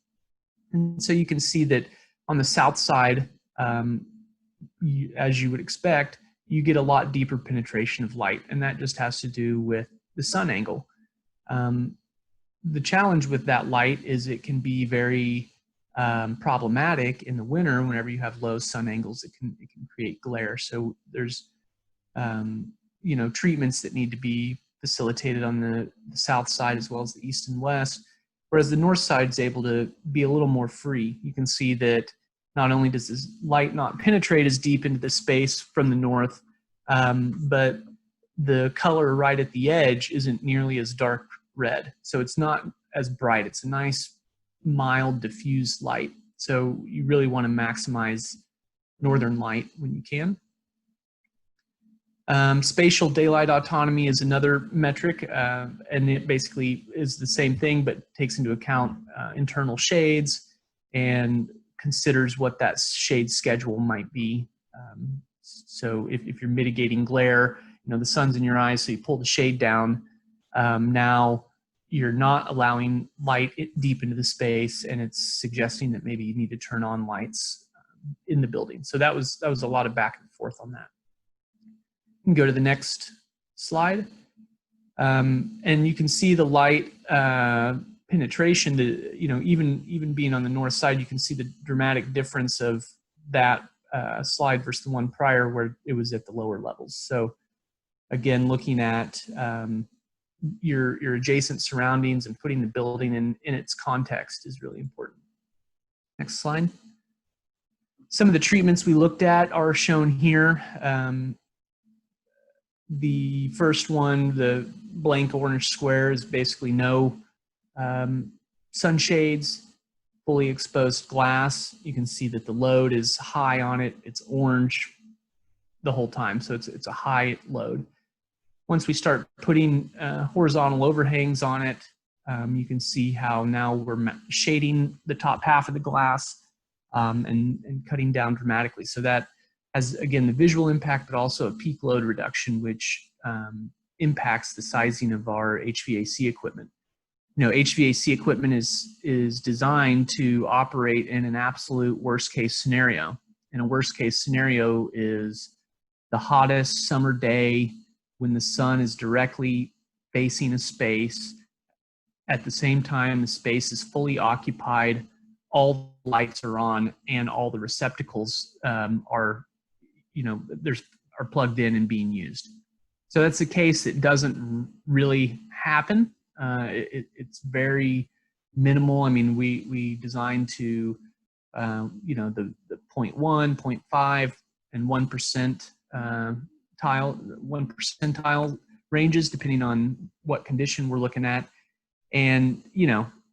And so you can see that on the south side, as you would expect, you get a lot deeper penetration of light, and that just has to do with the sun angle. The challenge with that light is it can be very problematic in the winter. Whenever you have low sun angles, it can create glare. So there's you know, treatments that need to be facilitated on the south side as well as the east and west, whereas the north side is able to be a little more free. You can see that not only does this light not penetrate as deep into the space from the north, but the color right at the edge isn't nearly as dark red. So it's not as bright. It's a nice, mild, diffused light. So you really want to maximize northern light when you can. Spatial daylight autonomy is another metric, and it basically is the same thing, but takes into account internal shades and considers what that shade schedule might be. So if you're mitigating glare, you know, the sun's in your eyes, so you pull the shade down. Now you're not allowing light deep into the space, and it's suggesting that maybe you need to turn on lights in the building. So that was a lot of back and forth on that. You can go to the next slide, and you can see the light penetration. You know, even being on the north side, you can see the dramatic difference of that slide versus the one prior where it was at the lower levels. So again, looking at your adjacent surroundings and putting the building in its context is really important. Next slide. Some of the treatments we looked at are shown here. The first one, the blank orange square, is basically no sunshades, fully exposed glass. You can see that the load is high on it. It's orange the whole time, so it's a high load. Once we start putting horizontal overhangs on it, you can see how now we're shading the top half of the glass and cutting down dramatically. So that has, again, the visual impact, but also a peak load reduction, which impacts the sizing of our HVAC equipment. You know, HVAC equipment is designed to operate in an absolute worst case scenario. And a worst case scenario is the hottest summer day when the sun is directly facing a space. At the same time, the space is fully occupied, all the lights are on, and all the receptacles are plugged in and being used. So that's a case that doesn't really happen. It's very minimal. I mean, we designed to, the 0.1, 0.5, and 1% tile, 1 percentile ranges, depending on what condition we're looking at, and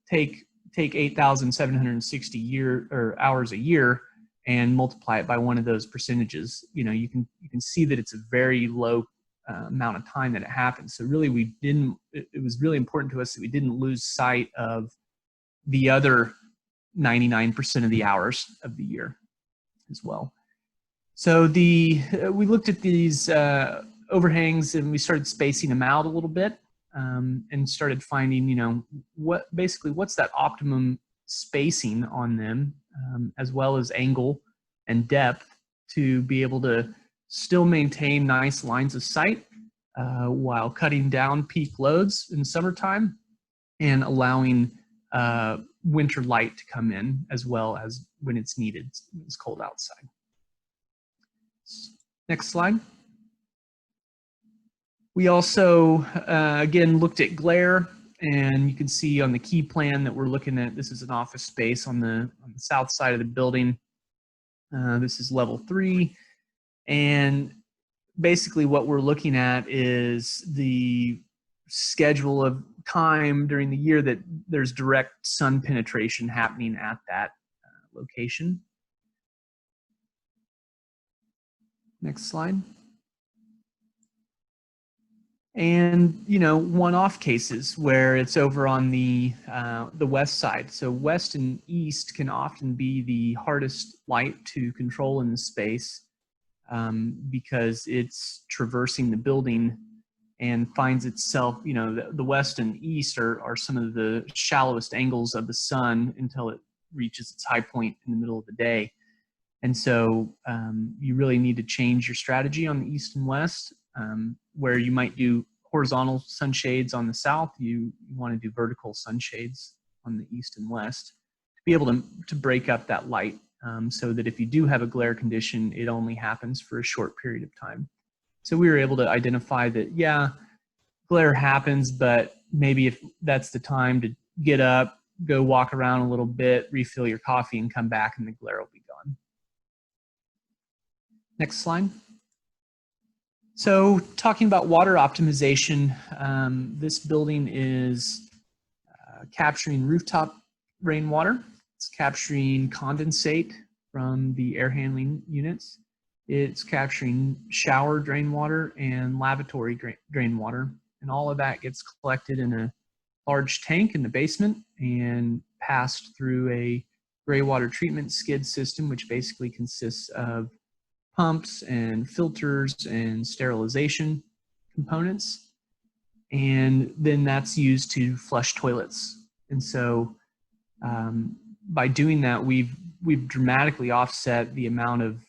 take 8,760 hours a year and multiply it by one of those percentages. You can see that it's a very low amount of time that it happens. So really, it was really important to us that we didn't lose sight of the other 99% of the hours of the year as well. So we looked at these overhangs and we started spacing them out a little bit and started finding, what's that optimum spacing on them, as well as angle and depth, to be able to still maintain nice lines of sight while cutting down peak loads in summertime and allowing winter light to come in as well as when it's needed, when it's cold outside. Next slide. We also, again, looked at glare, and you can see on the key plan that we're looking at, this is an office space on the south side of the building. This is level 3. And basically what we're looking at is the schedule of time during the year that there's direct sun penetration happening at that location. Next slide. And one-off cases where it's over on the west side. So west and east can often be the hardest light to control in the space because it's traversing the building and finds itself, the west and east are some of the shallowest angles of the sun until it reaches its high point in the middle of the day. And so you really need to change your strategy on the east and west. Where you might do horizontal sunshades on the south, you want to do vertical sunshades on the east and west to be able to break up that light, so that if you do have a glare condition, it only happens for a short period of time. So we were able to identify that, yeah, glare happens, but maybe if that's the time to get up, go walk around a little bit, refill your coffee, and come back, and the glare will be gone. Next slide. So talking about water optimization, this building is capturing rooftop rainwater. It's capturing condensate from the air handling units. It's capturing shower drain water and lavatory drain water. And all of that gets collected in a large tank in the basement and passed through a gray water treatment skid system, which basically consists of pumps and filters and sterilization components. And then that's used to flush toilets. And so by doing that, we've dramatically offset the amount of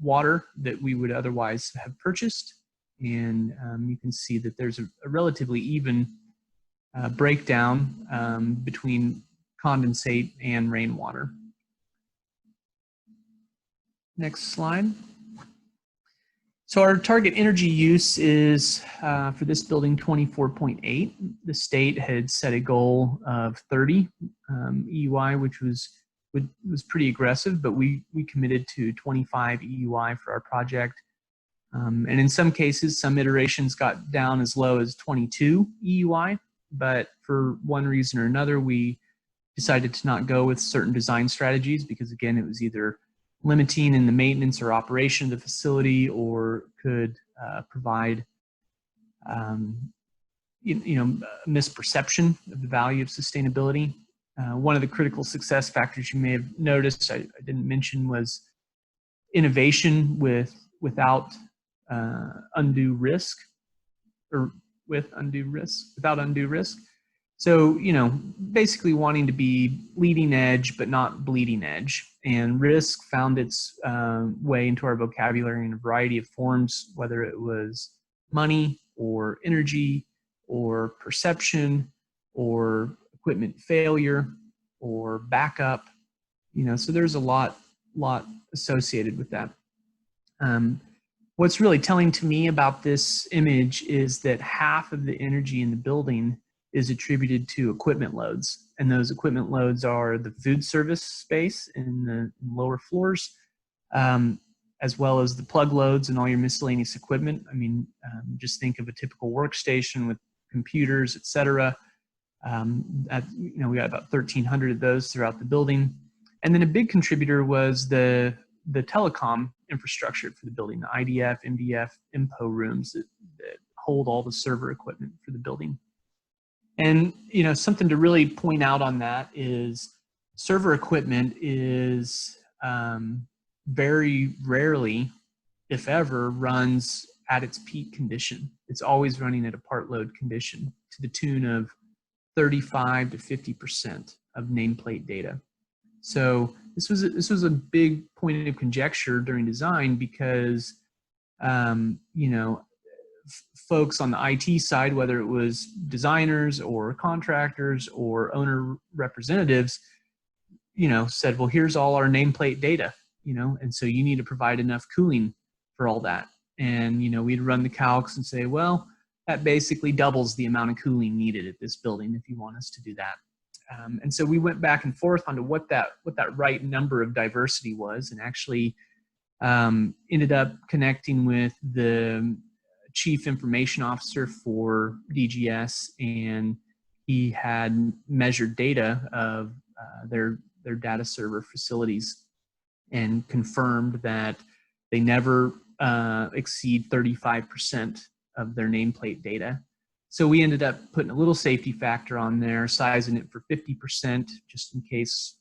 water that we would otherwise have purchased. And you can see that there's a relatively even breakdown between condensate and rainwater. Next slide. So our target energy use is for this building 24.8. The state had set a goal of 30 EUI, which was pretty aggressive, but we committed to 25 EUI for our project. And in some cases, some iterations got down as low as 22 EUI, but for one reason or another, we decided to not go with certain design strategies because, again, it was either limiting in the maintenance or operation of the facility, or could provide misperception of the value of sustainability. One of the critical success factors you may have noticed I didn't mention was innovation without undue risk, or without undue risk. So, basically wanting to be leading edge, but not bleeding edge. And risk found its way into our vocabulary in a variety of forms, whether it was money or energy or perception or equipment failure or backup. So there's a lot associated with that. What's really telling to me about this image is that half of the energy in the building is attributed to equipment loads. And those equipment loads are the food service space in the lower floors, as well as the plug loads and all your miscellaneous equipment. I mean, just think of a typical workstation with computers, et cetera. We got about 1,300 of those throughout the building. And then a big contributor was the telecom infrastructure for the building, the IDF, MDF, IMPO rooms that hold all the server equipment for the building. And, something to really point out on that is server equipment is very rarely, if ever, runs at its peak condition. It's always running at a part load condition to the tune of 35 to 50% of nameplate data. So this was a big point of conjecture during design because, folks on the IT side, whether it was designers or contractors or owner representatives, said, well, here's all our nameplate data, and so you need to provide enough cooling for all that. And, we'd run the calcs and say, well, that basically doubles the amount of cooling needed at this building if you want us to do that. And so we went back and forth onto what that right number of diversity was, and actually ended up connecting with the Chief Information Officer for DGS, and he had measured data of their data server facilities and confirmed that they never exceed 35% of their nameplate data. So we ended up putting a little safety factor on there, sizing it for 50%, just in case,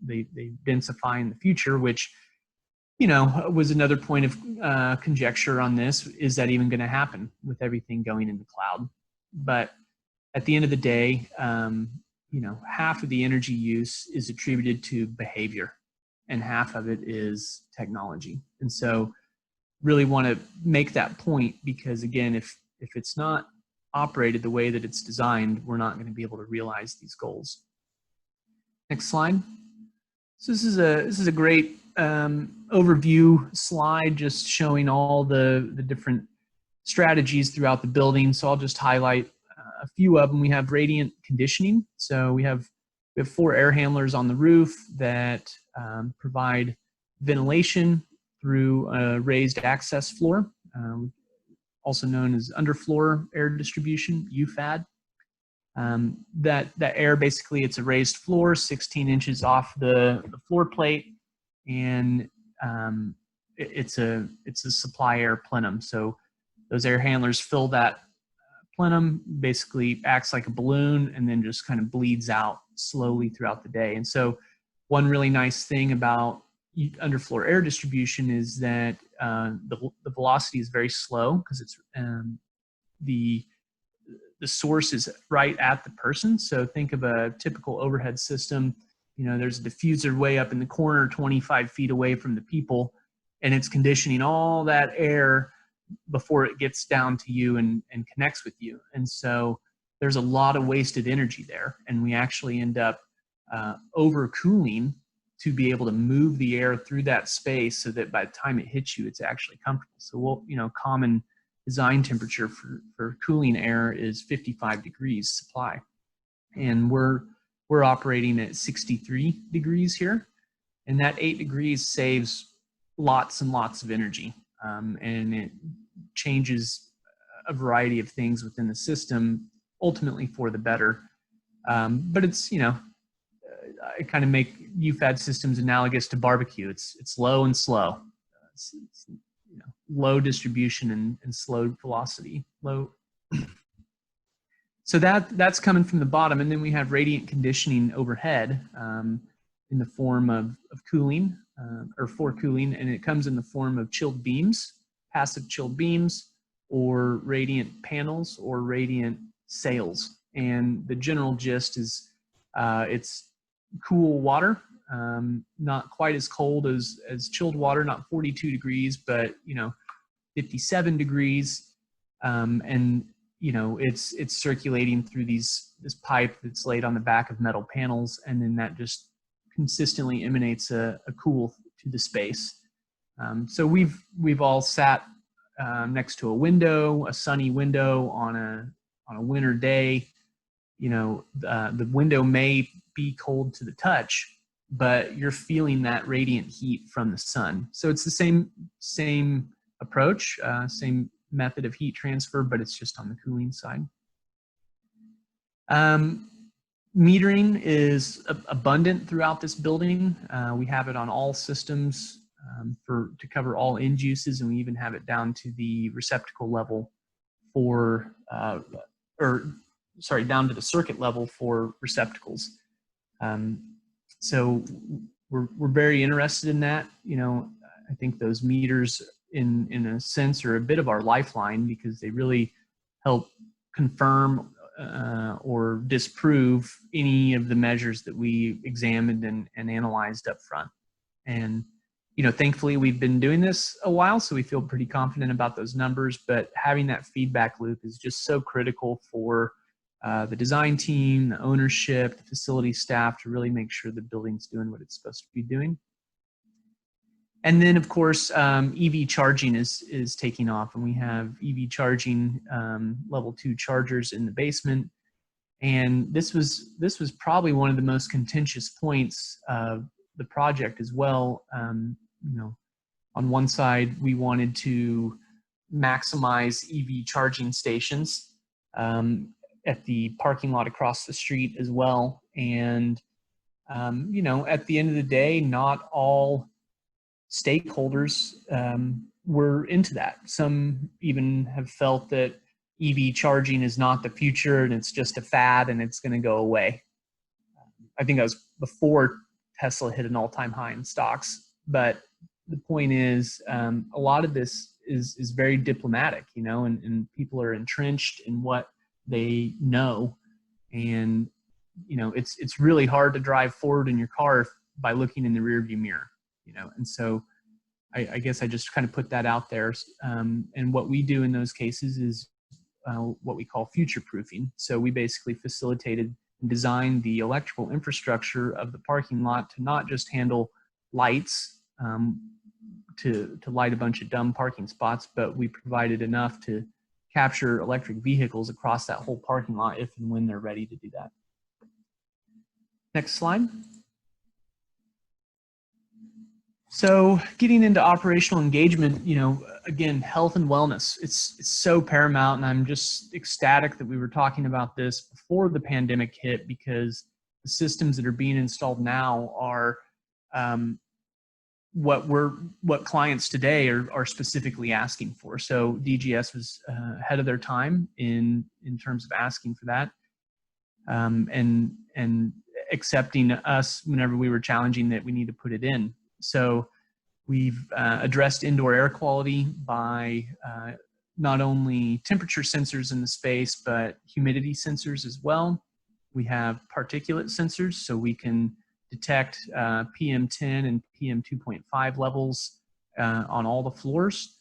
they densify in the future, which, was another point of conjecture on this. Is that even going to happen with everything going in the cloud? But at the end of the day, half of the energy use is attributed to behavior, and half of it is technology. And so really want to make that point because, again, if it's not operated the way that it's designed, we're not going to be able to realize these goals. Next slide. So this is a great overview slide, just showing all the different strategies throughout the building. So I'll just highlight a few of them. We have radiant conditioning. So we have 4 air handlers on the roof that provide ventilation through a raised access floor, also known as underfloor air distribution, UFAD. That air, basically, it's a raised floor 16 inches off the floor plate, and it's a supply air plenum. So those air handlers fill that plenum, basically acts like a balloon, and then just kind of bleeds out slowly throughout the day. And so one really nice thing about underfloor air distribution is that the velocity is very slow because it's the source is right at the person. So think of a typical overhead system. There's a diffuser way up in the corner 25 feet away from the people, and it's conditioning all that air before it gets down to you and connects with you. And so there's a lot of wasted energy there, and we actually end up overcooling to be able to move the air through that space so that by the time it hits you, it's actually comfortable. So we'll, you know, common design temperature for cooling air is 55 degrees supply. And we're operating at 63 degrees here. And that 8 degrees saves lots and lots of energy. And it changes a variety of things within the system, ultimately for the better. But it's, you know, I kind of make UFAD systems analogous to barbecue. It's low and slow. It's, you know, low distribution and slow velocity. Low. So that's coming from the bottom, and then we have radiant conditioning overhead in the form of cooling or for cooling, and it comes in the form of chilled beams, passive chilled beams, or radiant panels or radiant sails. And the general gist is it's cool water, not quite as cold as chilled water, not 42 degrees, but, you know, 57 degrees, and you know, it's circulating through this pipe that's laid on the back of metal panels, and then that just consistently emanates a cool to the space. So we've all sat next to a window, a sunny window on a winter day. You know, the window may be cold to the touch, but you're feeling that radiant heat from the sun. So it's the same approach, same method of heat transfer, but it's just on the cooling side. Metering is abundant throughout this building. We have it on all systems to cover all end uses, and we even have it down to the receptacle level for, down to the circuit level for receptacles. So we're very interested in that. You know, I think those meters in a sense are a bit of our lifeline, because they really help confirm or disprove any of the measures that we examined and analyzed up front. And, you know, thankfully we've been doing this a while, so we feel pretty confident about those numbers, but having that feedback loop is just so critical for the design team, the ownership, the facility staff, to really make sure the building's doing what it's supposed to be doing. And then, of course, EV charging is taking off, and we have EV charging level 2 chargers in the basement. And this was probably one of the most contentious points of the project as well. You know, on one side, we wanted to maximize EV charging stations at the parking lot across the street as well. And you know, at the end of the day, not all stakeholders were into that. Some even have felt that EV charging is not the future and it's just a fad and it's going to go away. I think that was before Tesla hit an all-time high in stocks. But the point is, a lot of this is very diplomatic, you know, and people are entrenched in what they know. And, you know, it's really hard to drive forward in your car by looking in the rearview mirror. You know, and so I guess I just kind of put that out there. And what we do in those cases is what we call future proofing. So we basically facilitated and designed the electrical infrastructure of the parking lot to not just handle lights to light a bunch of dumb parking spots, but we provided enough to capture electric vehicles across that whole parking lot if and when they're ready to do that. Next slide. So getting into operational engagement, you know, again, health and wellness, it's so paramount, and I'm just ecstatic that we were talking about this before the pandemic hit, because the systems that are being installed now are what clients today are specifically asking for. So DGS was ahead of their time in terms of asking for that, and accepting us whenever we were challenging that we need to put it in. So we've addressed indoor air quality by not only temperature sensors in the space, but humidity sensors as well. We have particulate sensors, so we can detect PM10 and PM2.5 levels on all the floors.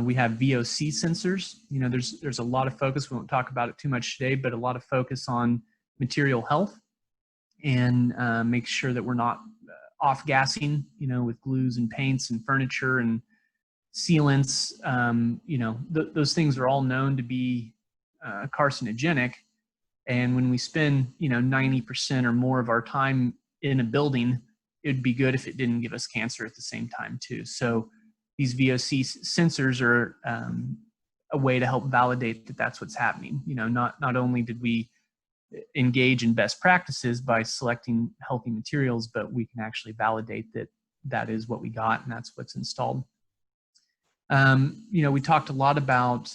We have VOC sensors. You know, there's a lot of focus, we won't talk about it too much today, but a lot of focus on material health, and make sure that we're not off-gassing, you know, with glues and paints and furniture and sealants. You know, those things are all known to be carcinogenic. And when we spend, you know, 90% or more of our time in a building, it'd be good if it didn't give us cancer at the same time too. So these VOC sensors are a way to help validate that that's what's happening. You know, not only did we engage in best practices by selecting healthy materials, but we can actually validate that that is what we got and that's what's installed. You know, we talked a lot about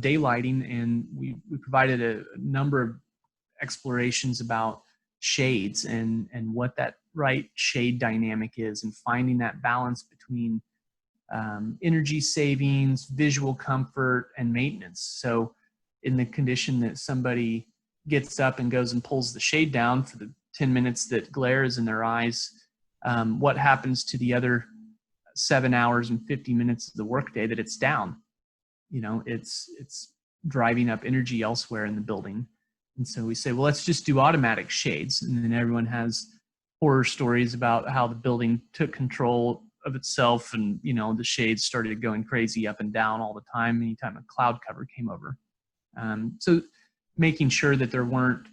daylighting, and we provided a number of explorations about shades and what that right shade dynamic is, and finding that balance between energy savings, visual comfort, and maintenance. So in the condition that somebody gets up and goes and pulls the shade down for the 10 minutes that glare is in their eyes, what happens to the other 7 hours and 50 minutes of the workday that it's down? You know, it's driving up energy elsewhere in the building. And so we say, well, let's just do automatic shades. And then everyone has horror stories about how the building took control of itself, and, you know, the shades started going crazy up and down all the time anytime a cloud cover came over. So making sure that there weren't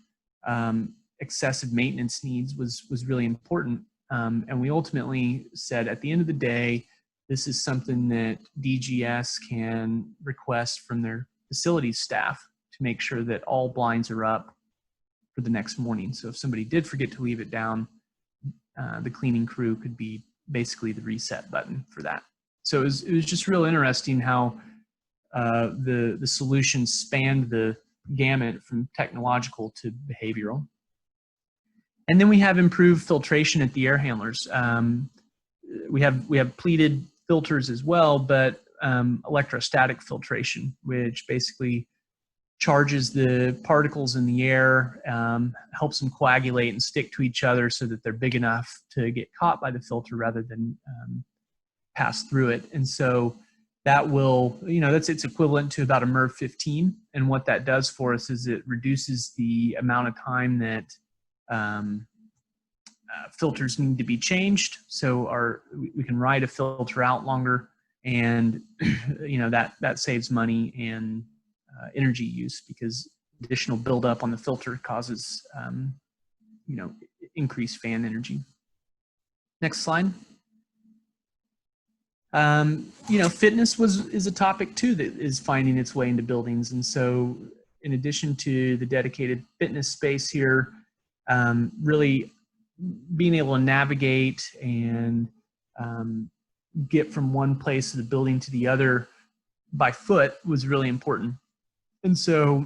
excessive maintenance needs was really important. And we ultimately said, at the end of the day, this is something that DGS can request from their facilities staff to make sure that all blinds are up for the next morning. So if somebody did forget to leave it down, the cleaning crew could be basically the reset button for that. So it was just real interesting how the solutions spanned the gamut from technological to behavioral. And then we have improved filtration at the air handlers. We have pleated filters as well, but electrostatic filtration, which basically charges the particles in the air, helps them coagulate and stick to each other so that they're big enough to get caught by the filter rather than pass through it. And so that will, you know, it's equivalent to about a MERV 15. And what that does for us is it reduces the amount of time that filters need to be changed. So we can ride a filter out longer, and you know, that saves money and energy use, because additional buildup on the filter causes you know, increased fan energy. Next slide. You know, fitness is a topic too that is finding its way into buildings, and so in addition to the dedicated fitness space here, really being able to navigate and get from one place of the building to the other by foot was really important. And so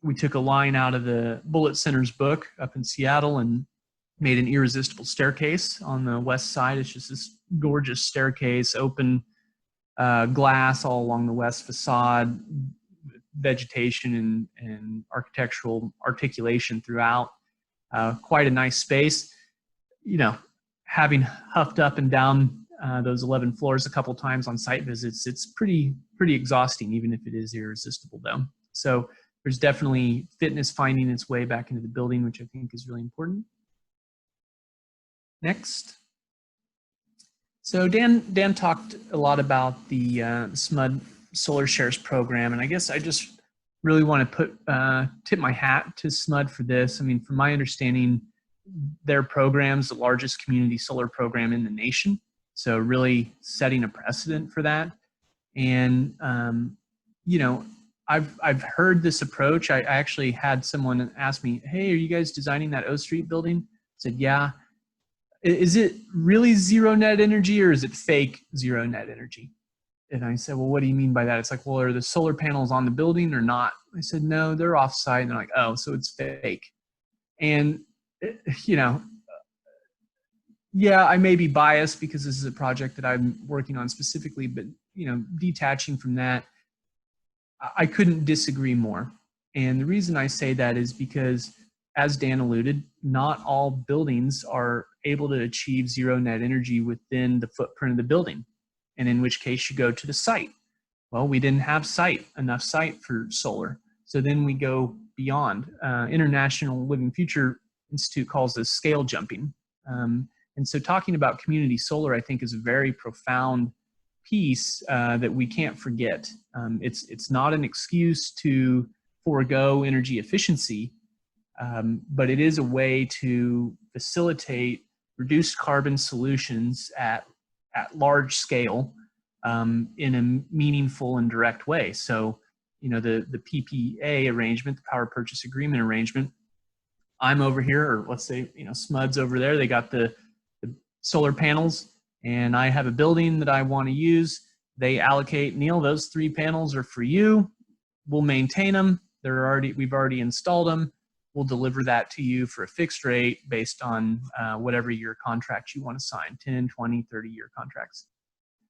we took a line out of the Bullitt Center's book up in Seattle and made an irresistible staircase on the west side. It's just this gorgeous staircase, open glass all along the west facade, vegetation and architectural articulation throughout. Quite a nice space. You know, having huffed up and down those 11 floors a couple times on site visits, it's pretty exhausting, even if it is irresistible though. So there's definitely fitness finding its way back into the building, which I think is really important. Next. So Dan talked a lot about the SMUD Solar Shares program, and I guess I just really want to tip my hat to SMUD for this. I mean, from my understanding, their program's the largest community solar program in the nation. So really setting a precedent for that. And, you know, I've heard this approach. I actually had someone ask me, hey, are you guys designing that O Street building? I said, yeah. Is it really zero net energy, or is it fake zero net energy? And I said, well, what do you mean by that? It's like, well, are the solar panels on the building or not? I said, no, they're off-site. And they're like, oh, so it's fake. And, you know, yeah, I may be biased because this is a project that I'm working on specifically, but, you know, detaching from that, I couldn't disagree more. And the reason I say that is because, as Dan alluded, not all buildings are able to achieve zero net energy within the footprint of the building. And in which case you go to the site. Well, we didn't have enough site for solar. So then we go beyond. International Living Future Institute calls this scale jumping. And so talking about community solar, I think, is a very profound piece that we can't forget. It's not an excuse to forego energy efficiency, but it is a way to facilitate reduced carbon solutions at large scale in a meaningful and direct way. So, you know, the PPA arrangement, the power purchase agreement arrangement, I'm over here, or let's say, you know, SMUD's over there, they got the solar panels, and I have a building that I want to use. They allocate, Neil, those 3 panels are for you. We'll maintain them. We've already installed them. We'll deliver that to you for a fixed rate based on whatever your contract you want to sign, 10, 20, 30-year contracts.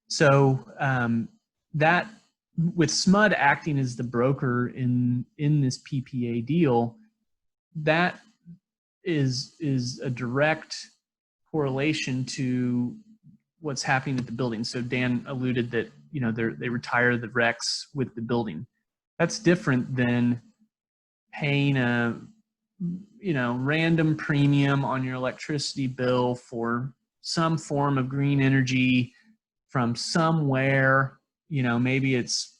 So that, with SMUD acting as the broker in this PPA deal, that is a direct correlation to what's happening at the building. So Dan alluded that, you know, they retire the RECs with the building. That's different than paying a, you know, random premium on your electricity bill for some form of green energy from somewhere. You know, maybe it's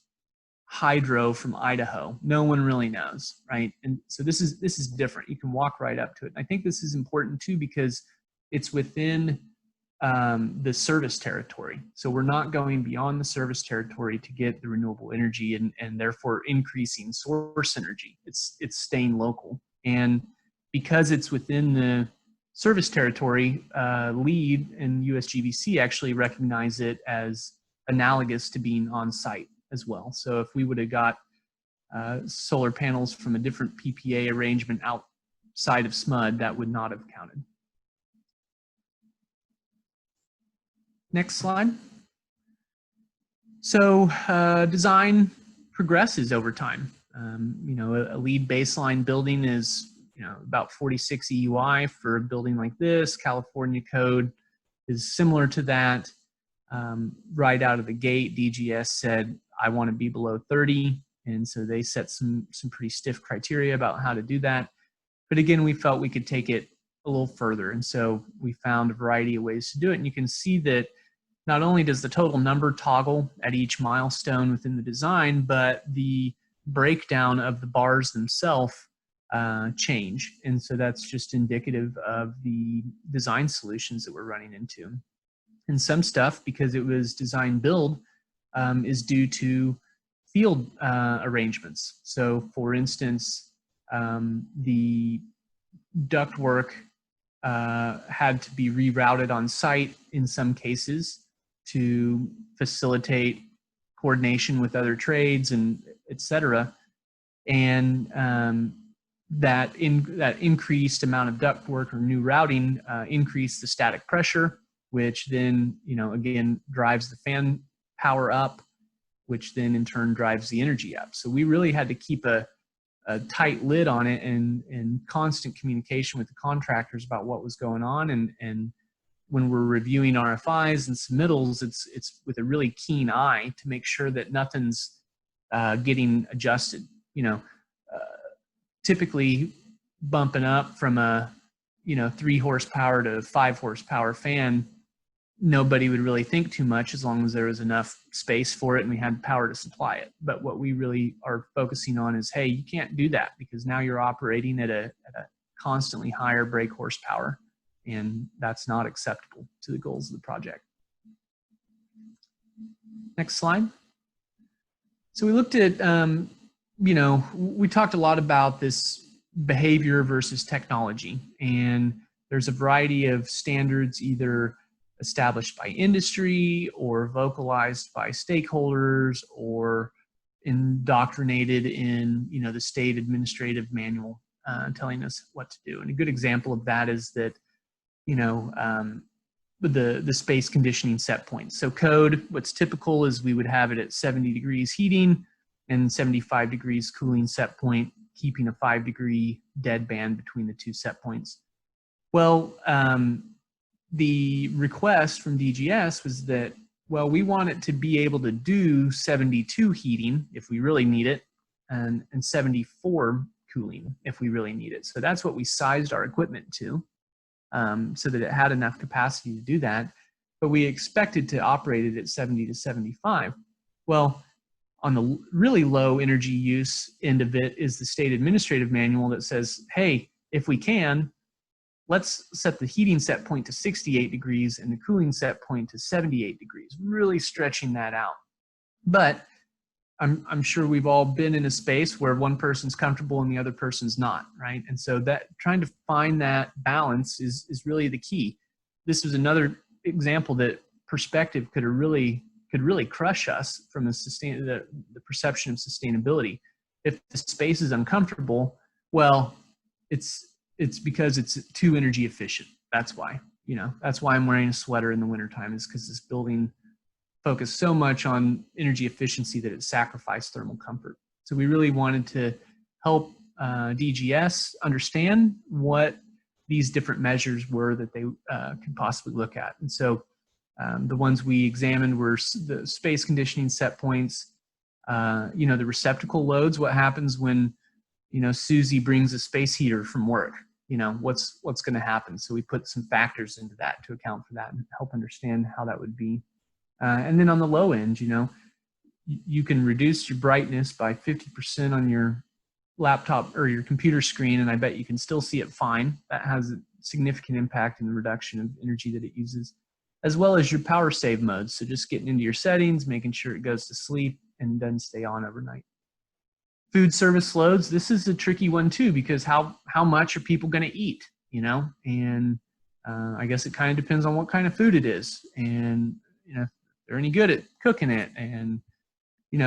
hydro from Idaho. No one really knows, right? And so this is different. You can walk right up to it. And I think this is important too, because it's within the service territory. So we're not going beyond the service territory to get the renewable energy and therefore increasing source energy. It's staying local. And because it's within the service territory, LEED and USGBC actually recognize it as analogous to being on site as well. So if we would have got solar panels from a different PPA arrangement outside of SMUD, that would not have counted. Next slide. So design progresses over time. You know, a LEED baseline building is, you know, about 46 EUI for a building like this. California code is similar to that. Right out of the gate, DGS said, I want to be below 30. And so they set some pretty stiff criteria about how to do that. But again, we felt we could take it a little further. And so we found a variety of ways to do it. And you can see that not only does the total number toggle at each milestone within the design, but the breakdown of the bars themselves change. And so that's just indicative of the design solutions that we're running into. And some stuff, because it was design build, is due to field arrangements. So for instance, the ductwork had to be rerouted on site in some cases to facilitate coordination with other trades and et cetera. And that increased amount of ductwork or new routing increased the static pressure, which then, you know, again, drives the fan power up, which then in turn drives the energy up. So we really had to keep a tight lid on it and constant communication with the contractors about what was going on. And when we're reviewing RFIs and submittals, it's with a really keen eye to make sure that nothing's getting adjusted. You know, typically bumping up from a, you know, 3 horsepower to 5 horsepower fan, nobody would really think too much as long as there was enough space for it and we had power to supply it. But what we really are focusing on is, hey, you can't do that because now you're operating at a constantly higher brake horsepower, and that's not acceptable to the goals of the project. Next slide. So we looked at, you know, we talked a lot about this behavior versus technology, and there's a variety of standards either established by industry or vocalized by stakeholders or indoctrinated in, you know, the state administrative manual telling us what to do. And a good example of that is that, you know, the space conditioning set points. So code, what's typical is we would have it at 70 degrees heating and 75 degrees cooling set point, keeping a 5-degree dead band between the two set points. Well, the request from DGS was that, well, we want it to be able to do 72 heating if we really need it, and 74 cooling if we really need it. So that's what we sized our equipment to. so that it had enough capacity to do that. But we expected to operate it at 70 to 75. Well, on the really low energy use end of it is the state administrative manual that says, hey, if we can, let's set the heating set point to 68 degrees and the cooling set point to 78 degrees, really stretching that out. But I'm sure we've all been in a space where one person's comfortable and the other person's not, right? And so that trying to find that balance is really the key. This was another example that perspective could really crush us from the perception of sustainability. If the space is uncomfortable, well, it's because it's too energy efficient. That's why, that's why I'm wearing a sweater in the wintertime, is because this building focused so much on energy efficiency that it sacrificed thermal comfort. So we really wanted to help DGS understand what these different measures were that they could possibly look at. And so the ones we examined were the space conditioning set points, the receptacle loads, what happens when, Susie brings a space heater from work, what's going to happen. So we put some factors into that to account for that and help understand how that would be. And then on the low end, you can reduce your brightness by 50% on your laptop or your computer screen, and I bet you can still see it fine. That has a significant impact in the reduction of energy that it uses, as well as your power save modes. So just getting into your settings, making sure it goes to sleep and doesn't stay on overnight. Food service loads, this is a tricky one too, because how much are people going to eat, and I guess it kind of depends on what kind of food it is, and if they're any good at cooking it, and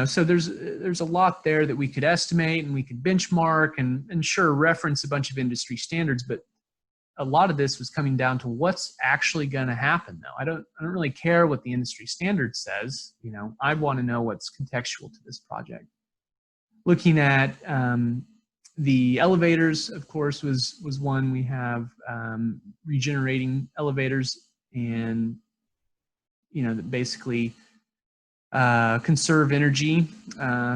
so there's a lot there that we could estimate and we could benchmark and sure reference a bunch of industry standards, but a lot of this was coming down to what's actually going to happen though. I don't really care what the industry standard says, I want to know what's contextual to this project. Looking at the elevators, of course, was one. We have regenerating elevators, and that basically conserve energy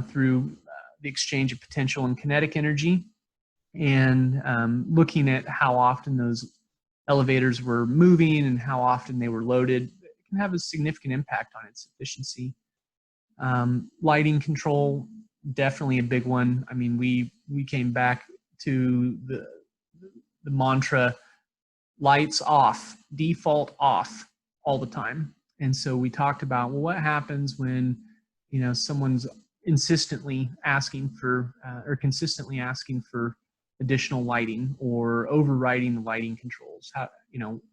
through the exchange of potential and kinetic energy, and looking at how often those elevators were moving and how often they were loaded can have a significant impact on its efficiency. Lighting control, definitely a big one. I mean, we came back to the mantra, lights off, default off all the time. And so we talked about, well, what happens when, someone's insistently asking for or consistently asking for additional lighting or overriding the lighting controls? How,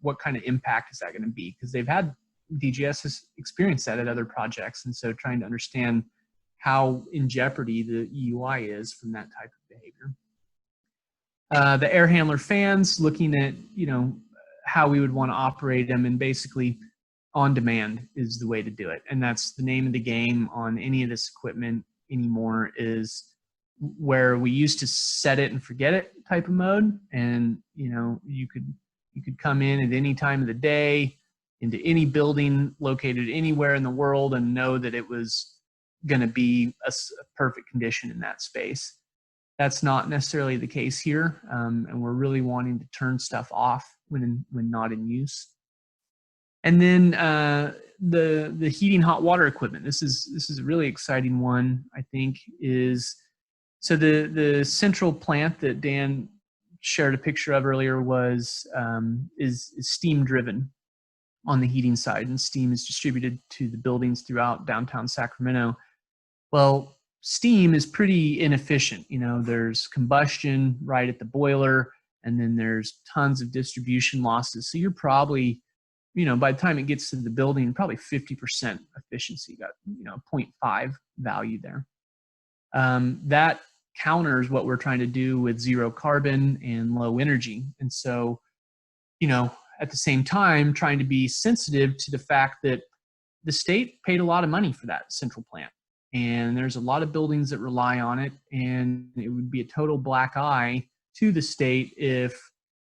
what kind of impact is that going to be? Because DGS has experienced that at other projects. And so trying to understand how in jeopardy the EUI is from that type of behavior. The air handler fans, looking at, how we would want to operate them, and basically on demand is the way to do it. And that's the name of the game on any of this equipment anymore, is where we used to set it and forget it type of mode. And, you could come in at any time of the day into any building located anywhere in the world and know that it was going to be a perfect condition in that space. That's not necessarily the case here, and we're really wanting to turn stuff off when not in use. And then the heating hot water equipment. This is a really exciting one, I think. So the central plant that Dan shared a picture of earlier is steam driven on the heating side, and steam is distributed to the buildings throughout downtown Sacramento. Well, steam is pretty inefficient. There's combustion right at the boiler, and then there's tons of distribution losses. So you're probably, by the time it gets to the building, probably 50% efficiency, got, 0.5 value there. That counters what we're trying to do with zero carbon and low energy. And so, at the same time, trying to be sensitive to the fact that the state paid a lot of money for that central plant. And there's a lot of buildings that rely on it, and it would be a total black eye to the state if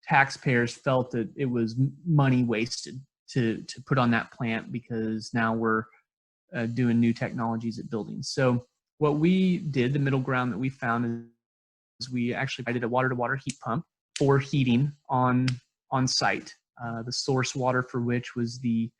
taxpayers felt that it was money wasted to put on that plant, because now we're doing new technologies at buildings. So what we did, the middle ground that we found, is we actually provided a water-to-water heat pump for heating on on site. The source water for which was the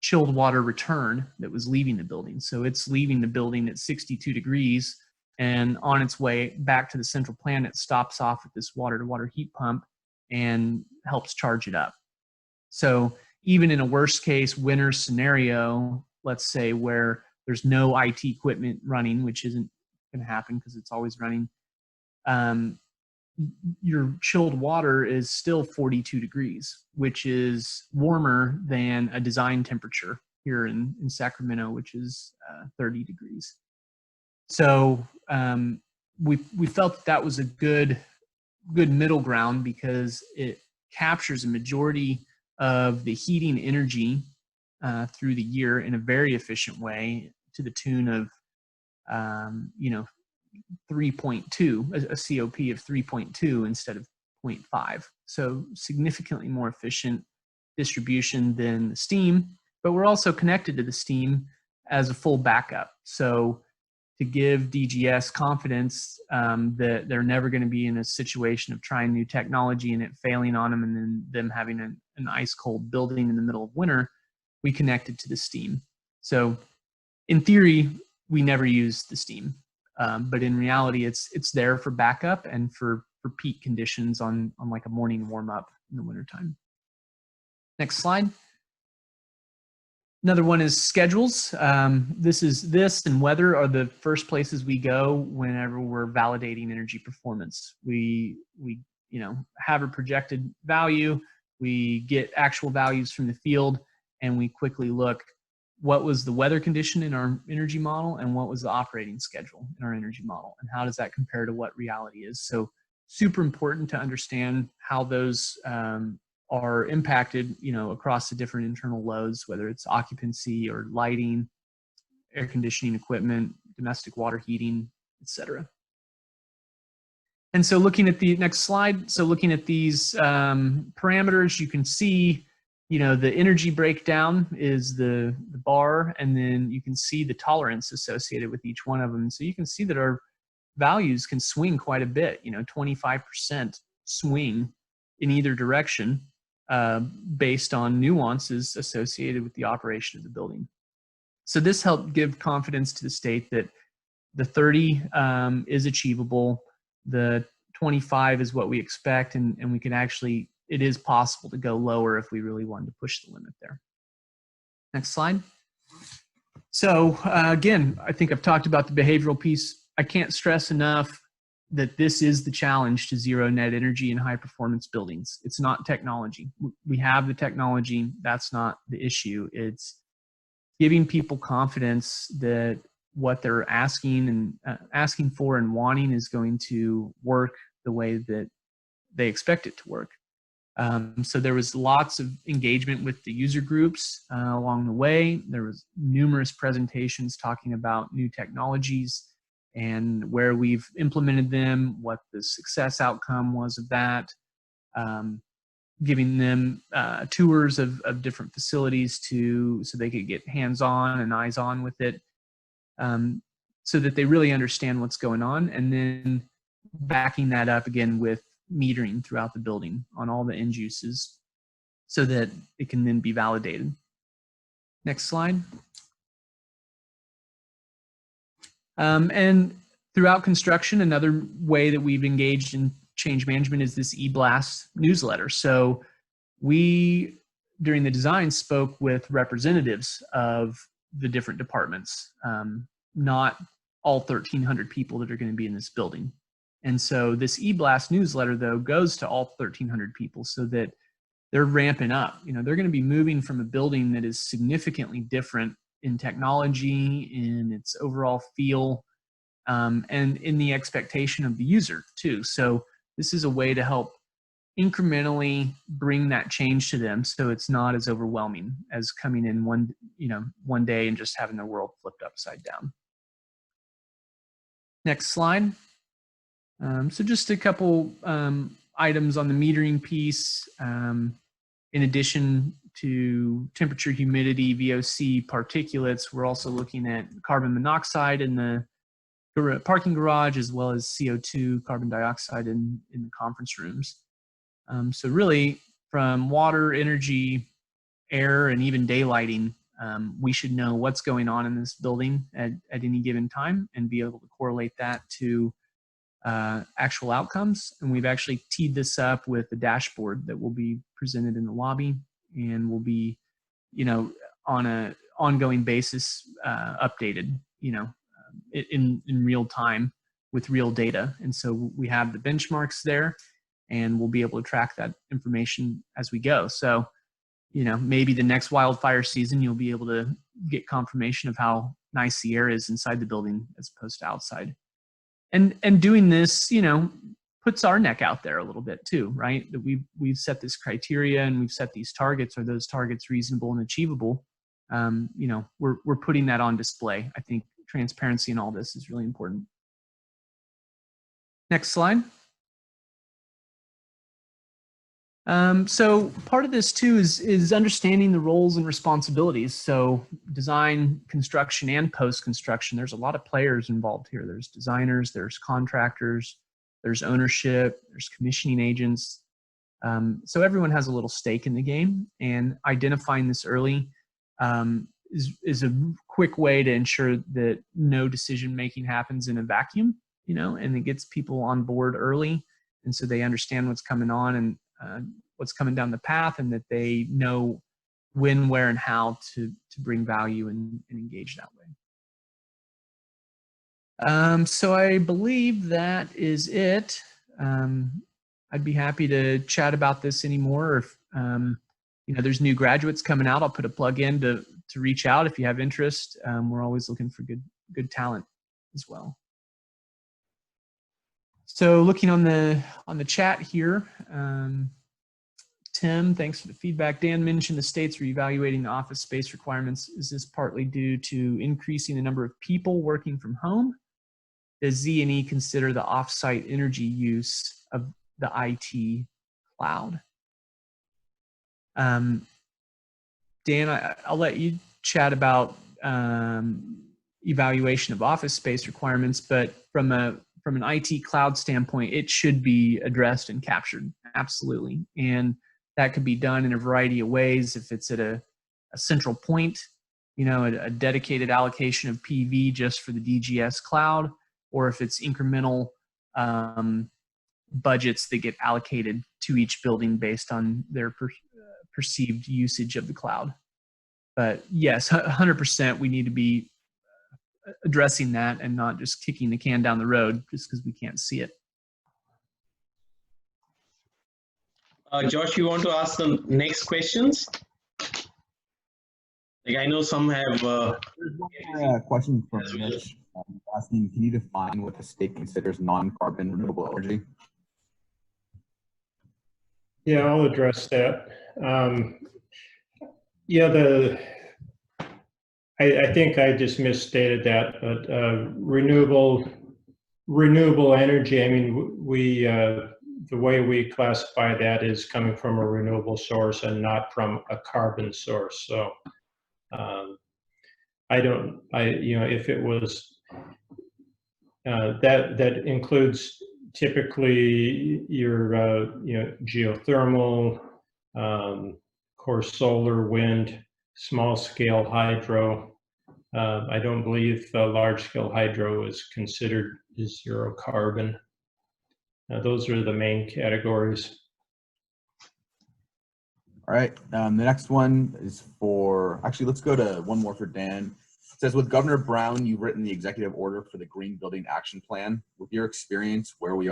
chilled water return that was leaving the building. So it's leaving the building at 62 degrees, and on its way back to the central plant, it stops off at this water-to-water heat pump and helps charge it up. So even in a worst case winter scenario, let's say where there's no IT equipment running, which isn't going to happen because it's always running, your chilled water is still 42 degrees, which is warmer than a design temperature here in Sacramento, which is 30 degrees. So we felt that was a good middle ground because it captures a majority of the heating energy through the year in a very efficient way, to the tune of 3.2, a COP of 3.2 instead of 0.5. So significantly more efficient distribution than the steam, but we're also connected to the steam as a full backup. So to give DGS confidence that they're never going to be in a situation of trying new technology and it failing on them and then them having an ice cold building in the middle of winter, we connected to the steam. So in theory, we never use the steam. But in reality, it's there for backup and for peak conditions on like a morning warm up in the wintertime. Next slide. Another one is schedules. This and weather are the first places we go whenever we're validating energy performance. We have a projected value, we get actual values from the field, and we quickly look what was the weather condition in our energy model and what was the operating schedule in our energy model, and how does that compare to what reality is. So super important to understand how those are impacted, across the different internal loads, whether it's occupancy or lighting, air conditioning equipment, domestic water heating, etc. And so looking at the next slide, so looking at these parameters, you can see the energy breakdown is the bar, and then you can see the tolerance associated with each one of them. So you can see that our values can swing quite a bit, 25% swing in either direction based on nuances associated with the operation of the building. So this helped give confidence to the state that the 30 is achievable, the 25 is what we expect, and we can actually, it is possible to go lower if we really wanted to push the limit there. Next slide. So again, I think I've talked about the behavioral piece. I can't stress enough that this is the challenge to zero net energy in high performance buildings. It's not technology. We have the technology, that's not the issue. It's giving people confidence that what they're asking for and wanting is going to work the way that they expect it to work. So there was lots of engagement with the user groups along the way. There was numerous presentations talking about new technologies and where we've implemented them, what the success outcome was of that, giving them tours of different facilities so they could get hands-on and eyes-on with it, so that they really understand what's going on, and then backing that up again with metering throughout the building on all the end uses so that it can then be validated. Next slide. And throughout construction, another way that we've engaged in change management is this e-blast newsletter. So we, during the design, spoke with representatives of the different departments, not all 1,300 people that are going to be in this building. And so this e-blast newsletter, though, goes to all 1,300 people so that they're ramping up. They're going to be moving from a building that is significantly different in technology, in its overall feel, and in the expectation of the user, too. So this is a way to help incrementally bring that change to them so it's not as overwhelming as coming in one day and just having their world flipped upside down. Next slide. So just a couple items on the metering piece. In addition to temperature, humidity, VOC, particulates, we're also looking at carbon monoxide in the parking garage, as well as CO2, carbon dioxide in the conference rooms. So really from water, energy, air, and even daylighting, we should know what's going on in this building at any given time and be able to correlate that to actual outcomes. And we've actually teed this up with a dashboard that will be presented in the lobby and will be, on a ongoing basis, updated, in real time with real data. And so we have the benchmarks there, and we'll be able to track that information as we go. So, maybe the next wildfire season, you'll be able to get confirmation of how nice the air is inside the building as opposed to outside. And doing this, puts our neck out there a little bit too, right? That we've set this criteria and we've set these targets. Are those targets reasonable and achievable? We're putting that on display. I think transparency in all this is really important. Next slide. So part of this too is understanding the roles and responsibilities. So design, construction, and post-construction, there's a lot of players involved here. There's designers, there's contractors, there's ownership, there's commissioning agents. So everyone has a little stake in the game, and identifying this early is a quick way to ensure that no decision-making happens in a vacuum, and it gets people on board early. And so they understand what's coming on and what's coming down the path, and that they know when, where, and how to bring value and engage that way. So I believe that is it. I'd be happy to chat about this anymore. If there's new graduates coming out, I'll put a plug in to reach out if you have interest. We're always looking for good talent as well. So looking on the chat here, Tim, thanks for the feedback. Dan mentioned the states are evaluating the office space requirements. Is this partly due to increasing the number of people working from home? Does ZNE consider the offsite energy use of the IT cloud? Dan, I'll let you chat about evaluation of office space requirements, but from an IT cloud standpoint, it should be addressed and captured, absolutely. And that could be done in a variety of ways. If it's at a central point, a dedicated allocation of PV just for the DGS cloud, or if it's incremental budgets that get allocated to each building based on their perceived usage of the cloud. But yes, 100% we need to be addressing that and not just kicking the can down the road just because we can't see it. Josh, you want to ask the next questions? I know some have. There's one question from Mitch asking, can you define what the state considers non-carbon renewable energy? Yeah, I'll address that. I think I just misstated that, but renewable energy, I mean, the way we classify that is coming from a renewable source and not from a carbon source. So if it was, that includes typically your, geothermal, of course, solar, wind, small scale hydro. I don't believe large scale hydro is considered zero carbon. Those are the main categories. All right, the next one is actually, let's go to one more for Dan. It says, with Governor Brown, you've written the executive order for the Green Building Action Plan. With your experience, where are we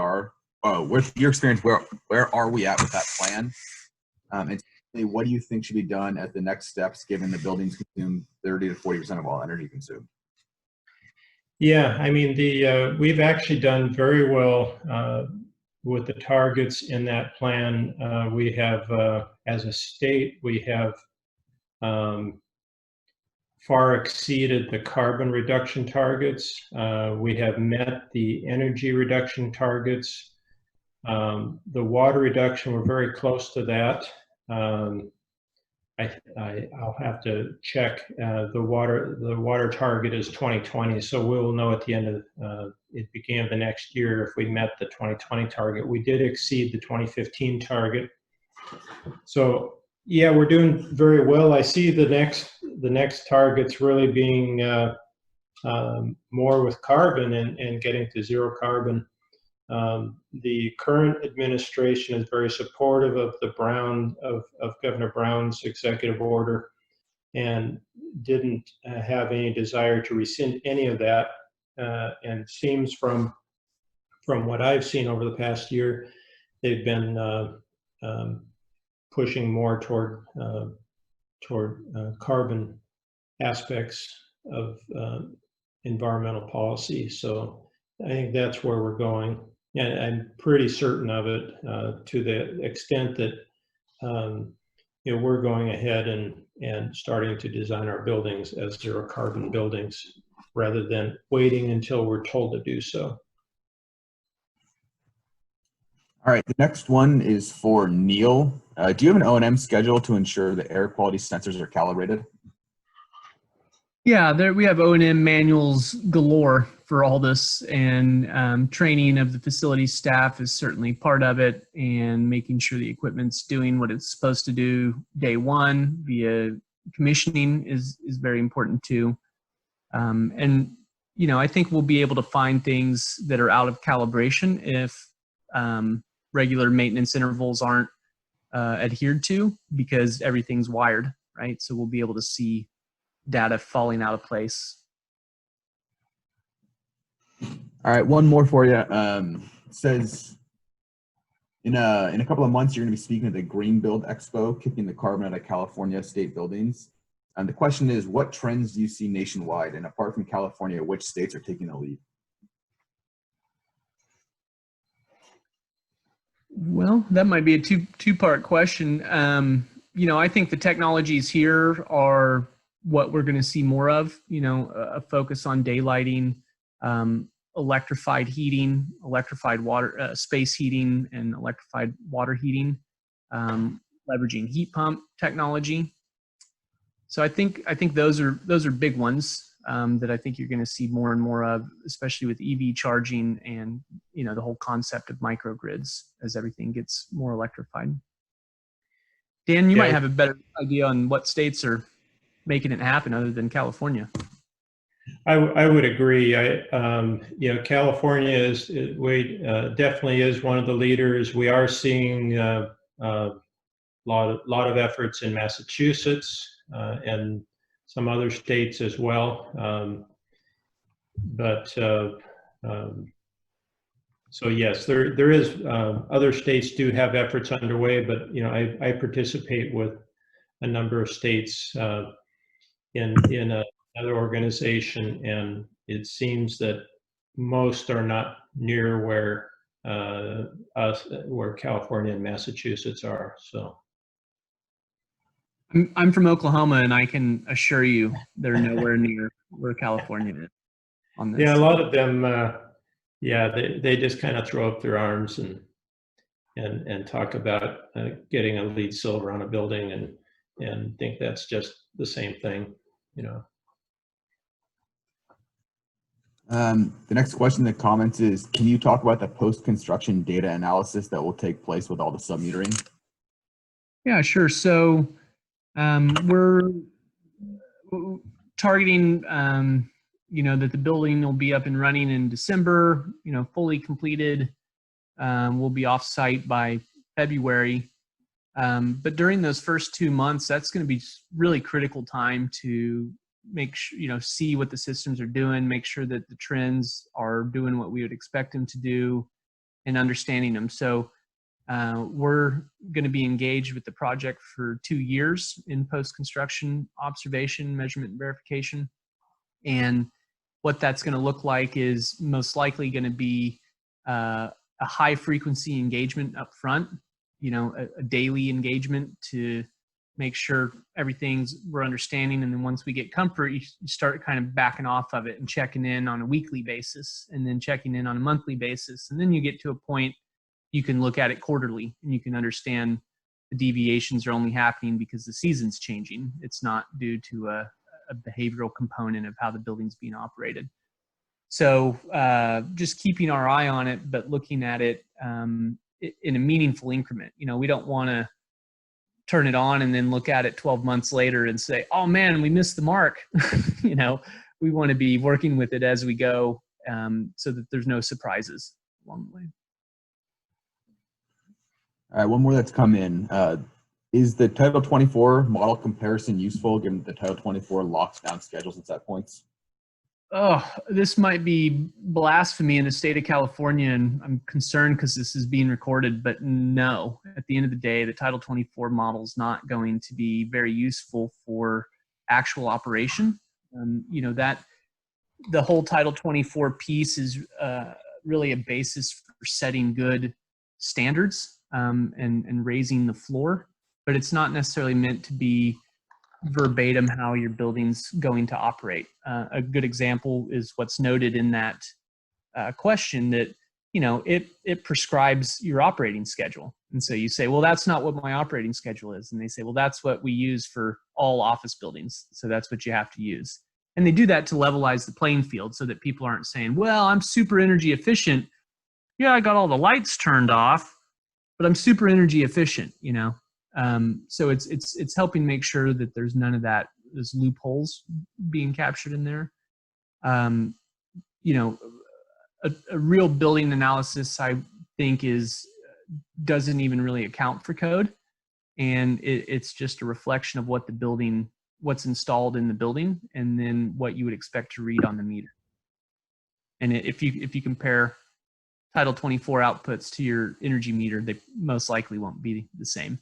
at with that plan? And what do you think should be done at the next steps, given the buildings consume 30 to 40% of all energy consumed? Yeah, I mean, we've actually done very well with the targets in that plan. We have, as a state, we have far exceeded the carbon reduction targets. We have met the energy reduction targets. The water reduction, we're very close to that. I'll have to check. The water target is 2020, so we will know at the end of it began of the next year if we met the 2020 target. We did exceed the 2015 target. So yeah, we're doing very well. I see the next targets really being more with carbon and getting to zero carbon. The current administration is very supportive of of Governor Brown's executive order, and didn't have any desire to rescind any of that. And seems from what I've seen over the past year, they've been pushing more toward carbon aspects of environmental policy. So I think that's where we're going, and I'm pretty certain of it, to the extent that we're going ahead and starting to design our buildings as zero carbon buildings rather than waiting until we're told to do so. All right, the next one is for Neil. Do you have an O&M schedule to ensure the air quality sensors are calibrated? Yeah, we have O&M manuals galore for all this, and training of the facility staff is certainly part of it, and making sure the equipment's doing what it's supposed to do day one via commissioning is very important too. And I think we'll be able to find things that are out of calibration if regular maintenance intervals aren't adhered to, because everything's wired, right? So we'll be able to see data falling out of place. All right, one more for you. It says in a couple of months, you're going to be speaking at the Green Build Expo, kicking the carbon out of California state buildings. And the question is, what trends do you see nationwide? And apart from California, which states are taking the lead? Well, that might be a two-part question. I think the technologies here are what we're going to see more of. A focus on daylighting, electrified heating, electrified water, space heating, and electrified water heating, leveraging heat pump technology. So I think those are big ones that I think you're going to see more and more of, especially with EV charging and the whole concept of microgrids as everything gets more electrified. Dan, you might have a better idea on what states are making it happen other than California. I would agree. California definitely is one of the leaders. We are seeing a lot of efforts in Massachusetts and some other states as well. So yes, there is other states do have efforts underway, but I participate with a number of states in another organization, and it seems that most are not near where California and Massachusetts are. So I'm from Oklahoma, and I can assure you they're nowhere near where California is on this. Yeah, a lot of them, they just kind of throw up their arms and talk about getting a LEED silver on a building and think that's just the same thing, The next question in the comments is, can you talk about the post-construction data analysis that will take place with all the submetering? Yeah, sure. So we're targeting, that the building will be up and running in December, fully completed. We'll be off-site by February. But during those first 2 months, that's going to be really critical time to make sure, see what the systems are doing, make sure that the trends are doing what we would expect them to do, and understanding them. So we're going to be engaged with the project for 2 years in post-construction observation, measurement, and verification. And what that's going to look like is most likely going to be a high frequency engagement up front, a daily engagement to make sure we're understanding. And then once we get comfort, you start kind of backing off of it and checking in on a weekly basis, and then checking in on a monthly basis. And then you get to a point you can look at it quarterly, and you can understand the deviations are only happening because the season's changing. It's not due to a behavioral component of how the building's being operated. So just keeping our eye on it, but looking at it in a meaningful increment. We don't want to turn it on and then look at it 12 months later and say, oh man, we missed the mark. You know, we want to be working with it as we go, so that there's no surprises along the way. All right, one more that's come in. Is the Title 24 model comparison useful given the Title 24 locks down schedules and set points? Oh, this might be blasphemy in the state of California, and I'm concerned because this is being recorded, but no. At the end of the day, the Title 24 model is not going to be very useful for actual operation. You know, that the whole Title 24 piece is really a basis for setting good standards and raising the floor, but it's not necessarily meant to be verbatim how your building's going to operate. A good example is what's noted in that question, that, you know, it prescribes your operating schedule. And so you say, well, that's not what my operating schedule is. And they say, well, that's what we use for all office buildings. So that's what you have to use. And they do that to levelize the playing field so that people aren't saying, well, I'm super energy efficient. Yeah, I got all the lights turned off, but I'm super energy efficient, you know? So it's helping make sure that there's none of that, those loopholes being captured in there. You know, a real building analysis, I think, doesn't even really account for code. And it's just a reflection of what the building, what's installed in the building, and then what you would expect to read on the meter. And if you compare Title 24 outputs to your energy meter, they most likely won't be the same.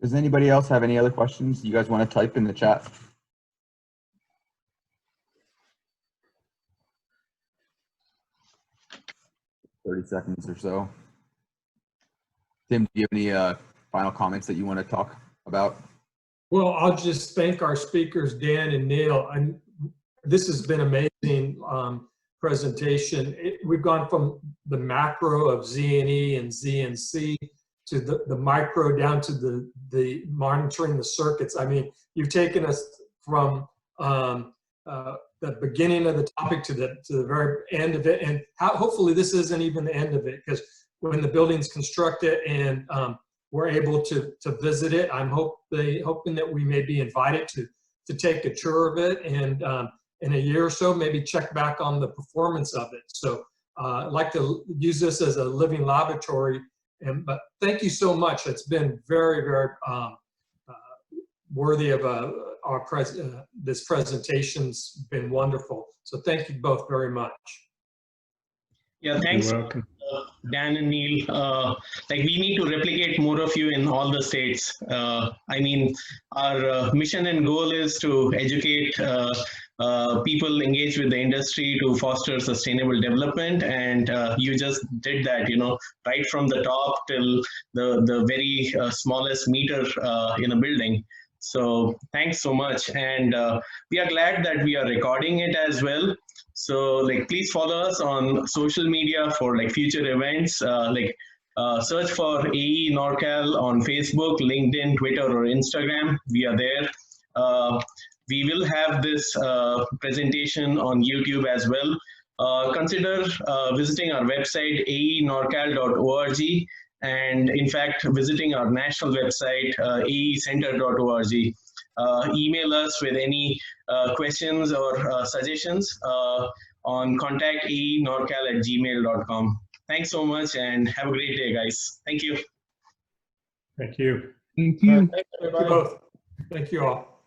Does anybody else have any other questions you guys want to type in the chat? $30 seconds or so. Tim, do you have any final comments that you want to talk about? Well, I'll just thank our speakers, Dan and Neil. This has been amazing presentation. We've gone from the macro of ZNE and ZNC to the micro down to the monitoring the circuits. I mean, you've taken us from the beginning of the topic to the very end of it, and hopefully this isn't even the end of it, because when the building's constructed and we're able to visit it, I'm hoping that we may be invited to take a tour of it, and in a year or so maybe check back on the performance of it. So I'd like to use this as a living laboratory. But thank you so much. It's been very, very worthy of this presentation's been wonderful. So thank you both very much. Yeah, thanks, You're welcome. Dan and Neil. Like, we need to replicate more of you in all the states. I mean, our mission and goal is to educate people engaged with the industry to foster sustainable development, and you just did that, you know, right from the top till the very smallest meter in a building. So thanks so much, and we are glad that we are recording it as well. So like, please follow us on social media for like future events. Search for AE NorCal on Facebook, LinkedIn, Twitter, or Instagram. We are there. We will have this presentation on YouTube as well. Consider visiting our website, aenorcal.org, and in fact, visiting our national website, aecenter.org. Email us with any questions or suggestions on contact aenorcal@gmail.com. Thanks so much, and have a great day, guys. Thank you. Thank you. Thank you. Thank you both. Thank you all.